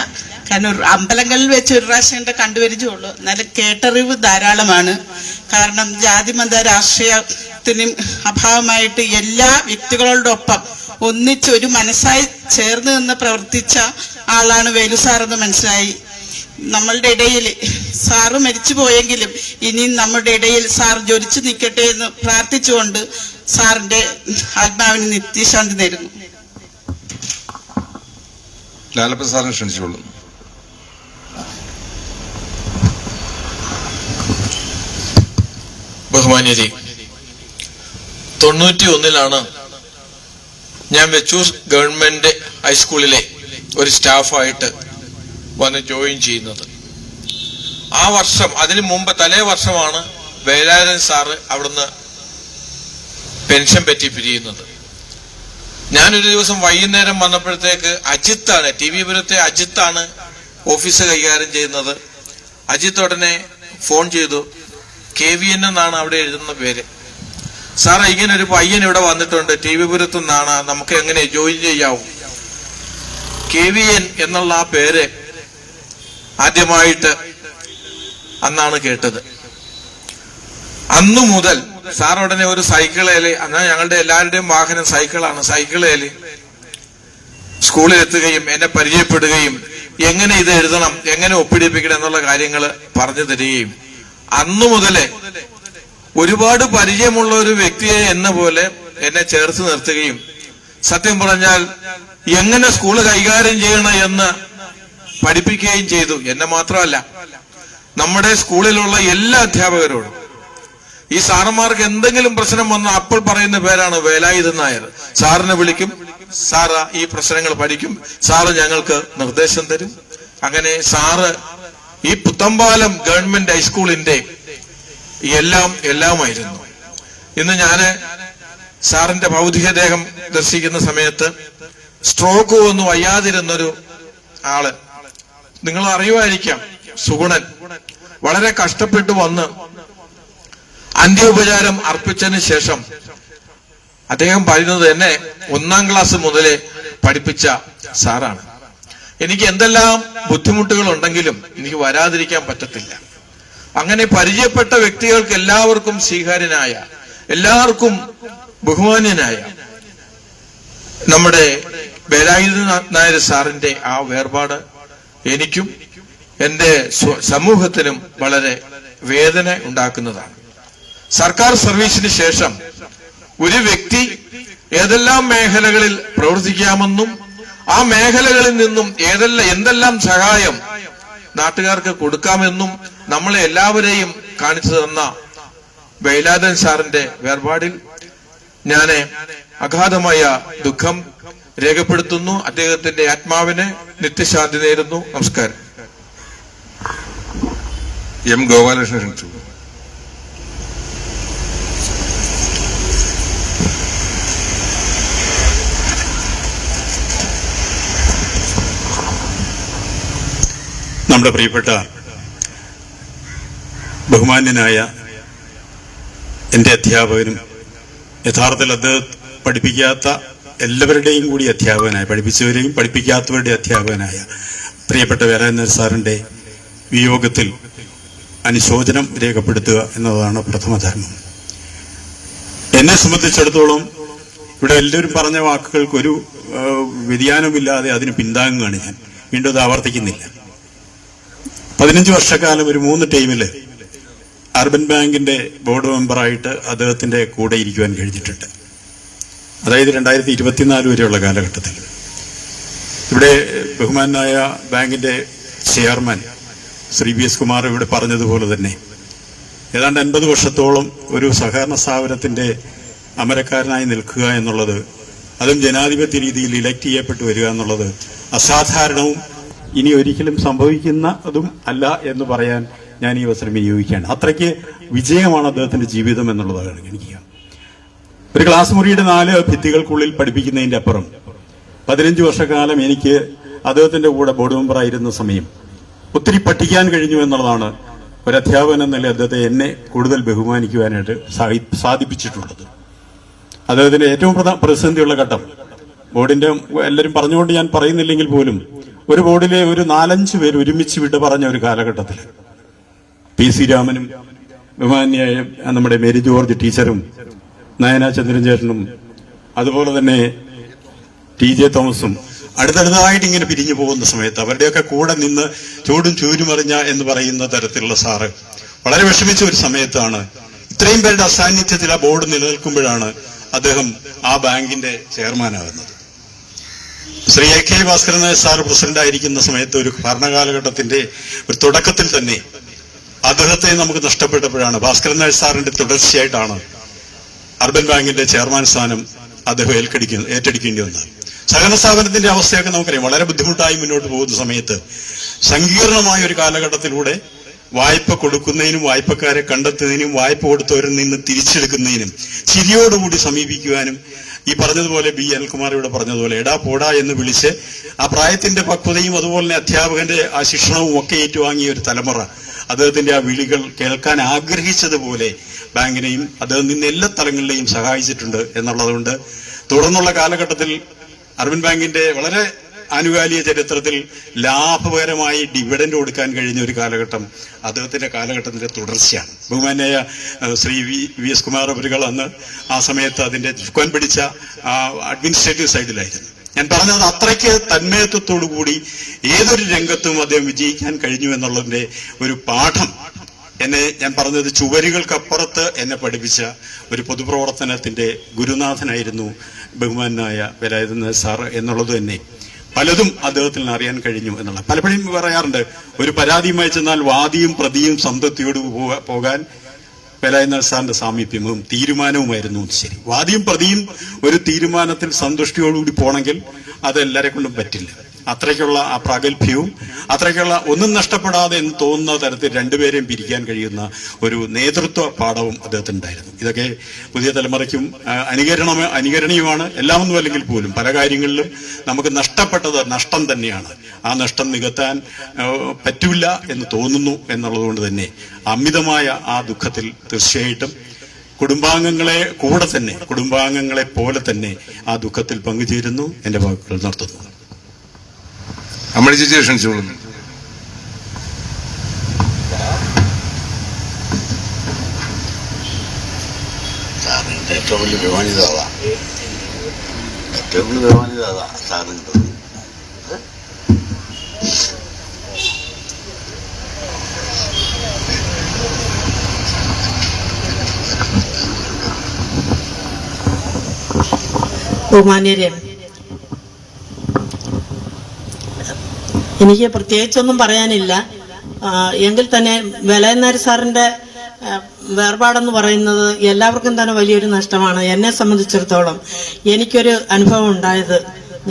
Speaker 10: കാരണം അമ്പലങ്ങളിൽ വെച്ച് ഒരു പ്രാവശ്യം കണ്ടുപരിചയമുള്ളൂ. എന്നാലും കേട്ടറിവ് ധാരാളമാണ്. കാരണം ജാതിമത രാഷ്ട്രീയത്തിനും അഭാവമായിട്ട് എല്ലാ വ്യക്തികളോടൊപ്പം ഒന്നിച്ച് ഒരു മനസ്സായി ചേർന്ന് നിന്ന് പ്രവർത്തിച്ച ആളാണ് വേലു സാറെന്ന് മനസ്സിലായി. നമ്മളുടെ ഇടയിൽ സാറ് മരിച്ചു പോയെങ്കിലും ഇനിയും നമ്മുടെ ഇടയിൽ സാർ ജ്വലിച്ചു നിൽക്കട്ടെ എന്ന് പ്രാർത്ഥിച്ചുകൊണ്ട് സാറിന്റെ ആത്മാവിന് നിത്യശാന്തി നേരുന്നു.
Speaker 2: ലാലപ്പ സാറിനെ ക്ഷണിച്ചോളൂ.
Speaker 11: ബഹുമാന്യരെ, 91 ഞാൻ വെച്ചൂർ ഗവൺമെന്റ് ഹൈസ്കൂളിലെ ഒരു സ്റ്റാഫായിട്ട് വന്ന് ജോയിൻ ചെയ്യുന്നത്. ആ വർഷം, അതിനു മുമ്പ് തലേ വർഷമാണ് വേലായുധൻ സാറ് അവിടുന്ന് പെൻഷൻ പറ്റി പിരിയുന്നത്. ഞാനൊരു ദിവസം വൈകുന്നേരം വന്നപ്പോഴത്തേക്ക് അജിത്താണ്, TV പുരത്തെ അജിത്താണ് ഓഫീസ് കൈകാര്യം ചെയ്യുന്നത്. അജിത്ത് ഉടനെ ഫോൺ ചെയ്തു. KVN എന്നാണ് അവിടെ എഴുതുന്ന പേര്. സാറേ, ഇങ്ങനെ ഒരു പയ്യൻ ഇവിടെ വന്നിട്ടുണ്ട്, TV പുരത്തു നിന്നാണ്, നമുക്ക് എങ്ങനെ ജോയിൻ ചെയ്യാവും? KVN എന്നുള്ള ആ പേര് ആദ്യമായിട്ട് അന്നാണ് കേട്ടത്. അന്നു മുതൽ സാർ ഉടനെ ഒരു സൈക്കിളേല്, എന്നാൽ ഞങ്ങളുടെ എല്ലാവരുടെയും വാഹനം സൈക്കിളാണ്, സൈക്കിളേല് സ്കൂളിൽ എത്തുകയും എന്നെ പരിചയപ്പെടുകയും എങ്ങനെ ഇത് എഴുതണം, എങ്ങനെ ഒപ്പിടിപ്പിക്കണം എന്നുള്ള കാര്യങ്ങൾ പറഞ്ഞു തരികയും അന്നു മുതലേ ഒരുപാട് പരിചയമുള്ള ഒരു വ്യക്തിയെ എന്ന പോലെ എന്നെ ചേർത്ത് നിർത്തുകയും സത്യം പറഞ്ഞാൽ എങ്ങനെ സ്കൂള് കൈകാര്യം ചെയ്യണം എന്ന് പഠിപ്പിക്കുകയും ചെയ്തു. എന്നെ മാത്രമല്ല, നമ്മുടെ സ്കൂളിലുള്ള എല്ലാ അധ്യാപകരോടും. ഈ സാറന്മാർക്ക് എന്തെങ്കിലും പ്രശ്നം വന്നാൽ അപ്പോൾ പറയുന്ന പേരാണ് വേലായുധൻ നായർ. സാറിനെ വിളിക്കും, സാറ് ഈ പ്രശ്നങ്ങൾ പഠിക്കും, സാറ് ഞങ്ങൾക്ക് നിർദ്ദേശം തരും. അങ്ങനെ സാറ് ഈ പുത്തമ്പാലം ഗവൺമെന്റ് ഹൈസ്കൂളിന്റെ എല്ലാമായിരുന്നു. ഇന്ന് ഞാന് സാറിന്റെ ഭൗതികദേഹം ദർശിക്കുന്ന സമയത്ത് സ്ട്രോക്ക് വന്ന് വയ്യാതിരുന്നൊരു ആള്, നിങ്ങൾ അറിയുമായിരിക്കാം, സുഗുണൻ, വളരെ കഷ്ടപ്പെട്ടു വന്ന് അന്ത്യോപചാരം അർപ്പിച്ചതിന് ശേഷം അദ്ദേഹം പറയുന്നത് എന്നെ 1ാം ക്ലാസ് മുതലേ പഠിപ്പിച്ച സാറാണ്. എനിക്ക് എന്തെല്ലാം ബുദ്ധിമുട്ടുകൾ ഉണ്ടെങ്കിലും എനിക്ക് വരാതിരിക്കാൻ പറ്റത്തില്ല. അങ്ങനെ പരിചയപ്പെട്ട വ്യക്തികൾക്ക് എല്ലാവർക്കും സ്വീകാര്യനായ, എല്ലാവർക്കും ബഹുമാന്യനായ നമ്മുടെ വേലായുധൻ നായർ സാറിന്റെ ആ വേർപാട് എനിക്കും എന്റെ സമൂഹത്തിനും വളരെ വേദന ഉണ്ടാക്കുന്നതാണ്. സർക്കാർ സർവീസിന് ശേഷം ഒരു വ്യക്തി ഏതെല്ലാം മേഖലകളിൽ പ്രവർത്തിക്കാമെന്നും ആ മേഖലകളിൽ നിന്നും എന്തെല്ലാം സഹായം നാട്ടുകാർക്ക് കൊടുക്കാമെന്നും നമ്മളെ എല്ലാവരെയും കാണിച്ചു തന്ന വേലായുധൻ സാറിന്റെ വേർപാടിൽ ഞാൻ അഗാധമായ ദുഃഖം രേഖപ്പെടുത്തുന്നു. അദ്ദേഹത്തിന്റെ ആത്മാവിന് നിത്യശാന്തി നേരുന്നു. നമസ്കാരം.
Speaker 2: എം ഗോപാലകൃഷ്ണൻ.
Speaker 1: നമ്മുടെ പ്രിയപ്പെട്ട ബഹുമാന്യനായ എൻ്റെ അധ്യാപകനും യഥാർത്ഥത്തിൽ അത് പഠിപ്പിക്കാത്ത എല്ലാവരുടെയും കൂടി അധ്യാപകനായ, പഠിപ്പിച്ചവരെയും പഠിപ്പിക്കാത്തവരുടെ അധ്യാപകനായ പ്രിയപ്പെട്ട വേലായുധൻ സാറിൻ്റെ വിയോഗത്തിൽ അനുശോചനം രേഖപ്പെടുത്തുക എന്നതാണ് പ്രഥമധർമ്മം. എന്നെ സംബന്ധിച്ചിടത്തോളം ഇവിടെ എല്ലാവരും പറഞ്ഞ വാക്കുകൾക്കൊരു വ്യതിയാനമില്ലാതെ അതിന് പിന്താങ്ങുകയാണ് ഞാൻ. വീണ്ടും അത് ആവർത്തിക്കുന്നില്ല. 15 വർഷക്കാലം ഒരു 3 ടൈമിൽ അർബൻ ബാങ്കിന്റെ ബോർഡ് മെമ്പറായിട്ട് അദ്ദേഹത്തിന്റെ കൂടെ ഇരിക്കുവാൻ കഴിഞ്ഞിട്ടുണ്ട്. അതായത് 2024 വരെയുള്ള കാലഘട്ടത്തിൽ ഇവിടെ ബഹുമാനായ ബാങ്കിന്റെ ചെയർമാൻ ശ്രീ BS കുമാർ ഇവിടെ പറഞ്ഞതുപോലെ തന്നെ ഏതാണ്ട് 50 വർഷത്തോളം ഒരു സഹകരണ സ്ഥാപനത്തിന്റെ അമരക്കാരനായി നിൽക്കുക എന്നുള്ളത്, അതും ജനാധിപത്യ രീതിയിൽ ഇലക്ട് ചെയ്യപ്പെട്ടു വരിക എന്നുള്ളത് അസാധാരണവും ഇനി ഒരിക്കലും സംഭവിക്കുന്നതും അല്ല എന്ന് പറയാൻ ഞാൻ ഈ അവസരം വിനിയോഗിക്കുകയാണ്. അത്രയ്ക്ക് വിജയമാണ് അദ്ദേഹത്തിന്റെ ജീവിതം എന്നുള്ളതാണ് എനിക്ക്. ഒരു ക്ലാസ് മുറിയുടെ 4 ഭിത്തികൾക്കുള്ളിൽ പഠിപ്പിക്കുന്നതിന്റെ അപ്പുറം 15 വർഷക്കാലം എനിക്ക് അദ്ദേഹത്തിന്റെ കൂടെ ബോർഡ് മെമ്പറായിരുന്ന സമയം ഒത്തിരി പഠിക്കാൻ കഴിഞ്ഞു എന്നുള്ളതാണ് ഒരു അധ്യാപകൻ എന്ന നിലയിൽ അദ്ദേഹത്തെ എന്നെ കൂടുതൽ ബഹുമാനിക്കുവാനായിട്ട് സാധിപ്പിച്ചിട്ടുള്ളത്. അദ്ദേഹത്തിന്റെ ഏറ്റവും പ്രതിസന്ധിയുള്ള ഘട്ടം, ബോർഡിന്റെ എല്ലാവരും പറഞ്ഞുകൊണ്ട് ഞാൻ പറയുന്നില്ലെങ്കിൽ പോലും ഒരു ബോർഡിലെ ഒരു 4-5 പേര് ഒരുമിച്ച് വിട്ട് പറഞ്ഞ ഒരു കാലഘട്ടത്തിൽ PC രാമനും ബഹുമാന്യായ നമ്മുടെ മേരി ജോർജ് ടീച്ചറും നയന ചന്ദ്രൻ ചേട്ടനും അതുപോലെ തന്നെ TJ തോമസും അടുത്തടുത്തായിട്ട് ഇങ്ങനെ പിരിഞ്ഞു പോകുന്ന സമയത്ത് അവരുടെയൊക്കെ കൂടെ നിന്ന് ചൂടും ചൂരുമറിഞ്ഞ എന്ന് പറയുന്ന തരത്തിലുള്ള സാറ് വളരെ വിഷമിച്ച ഒരു സമയത്താണ്, ഇത്രയും പേരുടെ അസാന്നിധ്യത്തിൽ ആ ബോർഡ് നിലനിൽക്കുമ്പോഴാണ് അദ്ദേഹം ആ ബാങ്കിന്റെ ചെയർമാനാകുന്നത്. Shri AK Bhaskaran Nair sir president ആയിരിക്കുന്ന സമയത്ത് ഒരു ഭരണകാലഘട്ടത്തിന്റെ ഒരു തുടക്കത്തിൽ തന്നെ അദ്ദേഹത്തെ നമുക്ക് നഷ്ടപ്പെട്ടപ്പോഴാണ് ഭാസ്കരൻ നായർ സാറിന്റെ തുടർച്ചയായിട്ടാണ് അർബൻ ബാങ്കിന്റെ ചെയർമാൻ സ്ഥാനം അദ്ദേഹം ഏറ്റെടുക്കേണ്ടി വന്നത്. സഹകരണ സ്ഥാപനത്തിന്റെ അവസ്ഥയൊക്കെ നമുക്കറിയാം. വളരെ ബുദ്ധിമുട്ടായി മുന്നോട്ട് പോകുന്ന സമയത്ത് സങ്കീർണമായ ഒരു കാലഘട്ടത്തിലൂടെ വായ്പ കൊടുക്കുന്നതിനും വായ്പക്കാരെ കണ്ടെത്തുന്നതിനും വായ്പ കൊടുത്തവരിൽ നിന്ന് തിരിച്ചെടുക്കുന്നതിനും ചിരിയോടുകൂടി സമീപിക്കുവാനും ഈ പറഞ്ഞതുപോലെ B അനിൽകുമാർ ഇവിടെ പറഞ്ഞതുപോലെ എടാ പോടാ എന്ന് വിളിച്ച് ആ പ്രായത്തിന്റെ പക്വതയും അതുപോലെ തന്നെ അധ്യാപകന്റെ ആ ശിക്ഷണവും ഒക്കെ ഏറ്റുവാങ്ങിയ ഒരു തലമുറ അദ്ദേഹത്തിന്റെ ആ വിളികൾ കേൾക്കാൻ ആഗ്രഹിച്ചതുപോലെ ബാങ്കിനെയും അദ്ദേഹം നിന്ന് എല്ലാ തലങ്ങളിലെയും സഹായിച്ചിട്ടുണ്ട് എന്നുള്ളതുകൊണ്ട് തുടർന്നുള്ള കാലഘട്ടത്തിൽ അർബൻ ബാങ്കിന്റെ വളരെ ആനുകാലിക ചരിത്രത്തിൽ ലാഭകരമായി ഡിവിഡൻഡ് കൊടുക്കാൻ കഴിഞ്ഞ ഒരു കാലഘട്ടം അദ്ദേഹത്തിന്റെ കാലഘട്ടത്തിന്റെ തുടർച്ചയാണ്. ബഹുമാന്യായ ശ്രീ VS കുമാർ അവരുകൾ അന്ന് ആ സമയത്ത് അതിന്റെ ചുക്കാൻ പിടിച്ച അഡ്മിനിസ്ട്രേറ്റീവ് സൈഡിലായിരുന്നു. ഞാൻ പറഞ്ഞത് അത്രയ്ക്ക് തന്മയത്വത്തോടു കൂടി ഏതൊരു രംഗത്തും അദ്ദേഹം വിജയിക്കാൻ കഴിഞ്ഞു എന്നുള്ളതിന്റെ ഒരു പാഠം ഞാൻ പറഞ്ഞത് ചുവരുകൾക്കപ്പുറത്ത് എന്നെ പഠിപ്പിച്ച ഒരു പൊതുപ്രവർത്തനത്തിന്റെ ഗുരുനാഥനായിരുന്നു ബഹുമാനായ വേലായുധൻ സാർ എന്നുള്ളത് തന്നെ പലതും അദ്ദേഹത്തിൽ നിന്ന് അറിയാൻ കഴിഞ്ഞു എന്നുള്ള. പലപ്പോഴും പറയാറുണ്ട്, ഒരു പരാതിയുമായി ചെന്നാൽ വാദിയും പ്രതിയും സംതൃപ്തിയോട് പോകാൻ വേലായുധൻ സാറിന്റെ സാമീപ്യവും തീരുമാനവുമായിരുന്നു. ശരി, വാദിയും പ്രതിയും ഒരു തീരുമാനത്തിൽ സന്തുഷ്ടിയോടുകൂടി പോണെങ്കിൽ അതെല്ലാരെ കൊണ്ടും പറ്റില്ല. അത്രയ്ക്കുള്ള ആ പ്രാഗൽഭ്യവും അത്രയ്ക്കുള്ള ഒന്നും നഷ്ടപ്പെടാതെ എന്ന് തോന്നുന്ന തരത്തിൽ രണ്ടുപേരെയും പിരിക്കാൻ കഴിയുന്ന ഒരു നേതൃത്വ പാഠവും അദ്ദേഹത്തിനുണ്ടായിരുന്നു. ഇതൊക്കെ പുതിയ തലമുറയ്ക്കും അനുകരണീയമാണ്. എല്ലാമൊന്നും അല്ലെങ്കിൽ പോലും പല കാര്യങ്ങളിലും നമുക്ക് നഷ്ടപ്പെട്ടത് നഷ്ടം തന്നെയാണ്. ആ നഷ്ടം നികത്താൻ പറ്റില്ല എന്ന് തോന്നുന്നു എന്നുള്ളതുകൊണ്ട് തന്നെ അമിതമായ ആ ദുഃഖത്തിൽ തീർച്ചയായിട്ടും കുടുംബാംഗങ്ങളെ പോലെ തന്നെ ആ ദുഃഖത്തിൽ പങ്കുചേരുന്നു. എന്റെ വാക്കുകൾ നടത്തുന്നു.
Speaker 2: അമ്മണി ചേച്ചി ക്ഷണിച്ചോളുന്നു.
Speaker 3: സാറിന്റെ ഏറ്റവും വലിയ ബഹുമാനിതാവാ സാറിൻ്റെ.
Speaker 10: ബഹുമാന്യരെ, എനിക്ക് പ്രത്യേകിച്ചൊന്നും പറയാനില്ല. എങ്കിൽ തന്നെ വേലായുധൻ സാറിന്റെ വേർപാടെന്ന് പറയുന്നത് എല്ലാവർക്കും തന്നെ വലിയൊരു നഷ്ടമാണ്. എന്നെ സംബന്ധിച്ചിടത്തോളം എനിക്കൊരു അനുഭവം ഉണ്ടായത്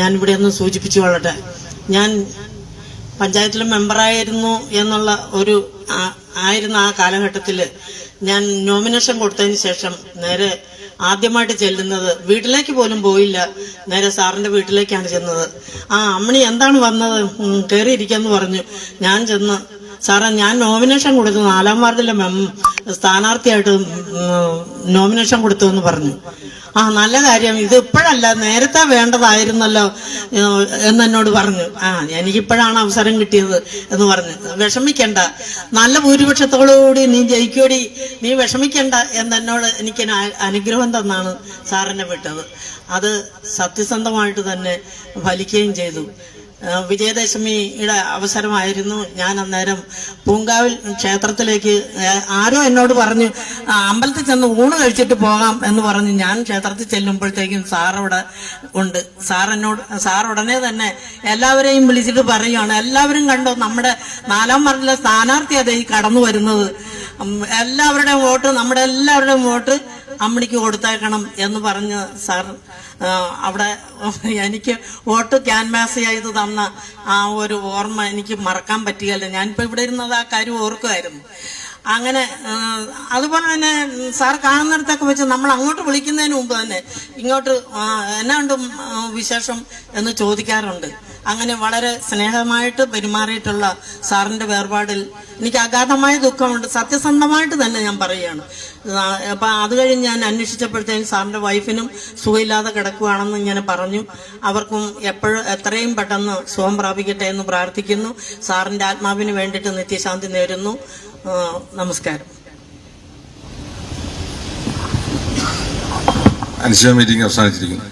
Speaker 10: ഞാൻ ഇവിടെ ഒന്ന് സൂചിപ്പിച്ചു കൊള്ളട്ടെ. ഞാൻ പഞ്ചായത്തിലെ മെമ്പറായിരുന്നു എന്നുള്ള ആയിരുന്ന ആ കാലഘട്ടത്തിൽ ഞാൻ നോമിനേഷൻ കൊടുത്തതിന് ശേഷം നേരെ ആദ്യമായിട്ട് ചെല്ലുന്നത്, വീട്ടിലേക്ക് പോലും പോയില്ല, നേരെ സാറിന്റെ വീട്ടിലേക്കാണ് ചെന്നത്. അമ്മണി എന്താണ് വന്നത്, കയറിയിരിക്കാന്ന് പറഞ്ഞു. ഞാൻ ചെന്ന്, സാറേ ഞാൻ നോമിനേഷൻ കൊടുത്തു, 4-ാം വാർഡിലെ സ്ഥാനാർത്ഥിയായിട്ട് നോമിനേഷൻ കൊടുത്തു എന്ന് പറഞ്ഞു. നല്ല കാര്യം, ഇത് ഇപ്പോഴല്ല നേരത്തെ വേണ്ടതായിരുന്നല്ലോ എന്നോട് പറഞ്ഞു. എനിക്കിപ്പോഴാണ് അവസരം കിട്ടിയത് എന്ന് പറഞ്ഞു. വിഷമിക്കണ്ട, നല്ല ഭൂരിപക്ഷത്തോടുകൂടി നീ ജയിക്കോടി, നീ വിഷമിക്കണ്ട എന്നോട് എനിക്ക് അനുഗ്രഹം തന്നാണ് സാറിനെ വിട്ടത്. അത് സത്യസന്ധമായിട്ട് തന്നെ ഫലിക്കുകയും ചെയ്തു. വിജയദശമിയുടെ അവസരമായിരുന്നു. ഞാൻ അന്നേരം പൂങ്കാവിൽ ക്ഷേത്രത്തിലേക്ക് ആരോ എന്നോട് പറഞ്ഞു അമ്പലത്തിൽ ചെന്ന് ഊണ് കഴിച്ചിട്ട് പോകാം എന്ന് പറഞ്ഞു. ഞാൻ ക്ഷേത്രത്തിൽ ചെല്ലുമ്പോഴത്തേക്കും സാറവിടെ ഉണ്ട്. സാർ ഉടനെ തന്നെ എല്ലാവരെയും വിളിച്ചിട്ട് പറയുകയാണ്, എല്ലാവരും കണ്ടോ നമ്മുടെ 4-ാം വാർഡിലെ സ്ഥാനാർത്ഥി അതേ കടന്നു വരുന്നത്, എല്ലാവരുടെയും വോട്ട്, നമ്മുടെ എല്ലാവരുടെയും വോട്ട് അമ്മണിക്ക് കൊടുത്തേക്കണം എന്ന് പറഞ്ഞ് സാർ അവിടെ എനിക്ക് വോട്ട് ക്യാൻവാസ് ചെയ്ത് തന്ന ആ ഒരു ഓർമ്മ എനിക്ക് മറക്കാൻ പറ്റുകയല്ല. ഞാനിപ്പോൾ ഇവിടെ ഇരുന്നത് ആ കാര്യം ഓർക്കുമായിരുന്നു. അങ്ങനെ അതുപോലെ തന്നെ സാർ കാണുന്നിടത്തൊക്കെ വെച്ച് നമ്മൾ അങ്ങോട്ട് വിളിക്കുന്നതിന് മുമ്പ് തന്നെ ഇങ്ങോട്ട് എന്നാണ്ട് വിശേഷം എന്ന് ചോദിക്കാറുണ്ട്. അങ്ങനെ വളരെ സ്നേഹമായിട്ട് പെരുമാറിയിട്ടുള്ള സാറിന്റെ വേർപാടിൽ എനിക്ക് അഗാധമായ ദുഃഖമുണ്ട്. സത്യസന്ധമായിട്ട് തന്നെ ഞാൻ പറയുകയാണ്. അപ്പം അത് കഴിഞ്ഞ് ഞാൻ അന്വേഷിച്ചപ്പോഴത്തേക്കും സാറിന്റെ വൈഫിനും സുഖമില്ലാതെ കിടക്കുകയാണെന്ന് ഇങ്ങനെ പറഞ്ഞു. അവർക്കും എത്രയും പെട്ടെന്ന് സുഖം പ്രാപിക്കട്ടെ എന്ന് പ്രാർത്ഥിക്കുന്നു. സാറിന്റെ ആത്മാവിന് വേണ്ടിയിട്ട് നിത്യശാന്തി നേരുന്നു. നമസ്കാരം.
Speaker 2: അനുശോചന മീറ്റിംഗ് അവസാനിച്ചിരിക്കുന്നു.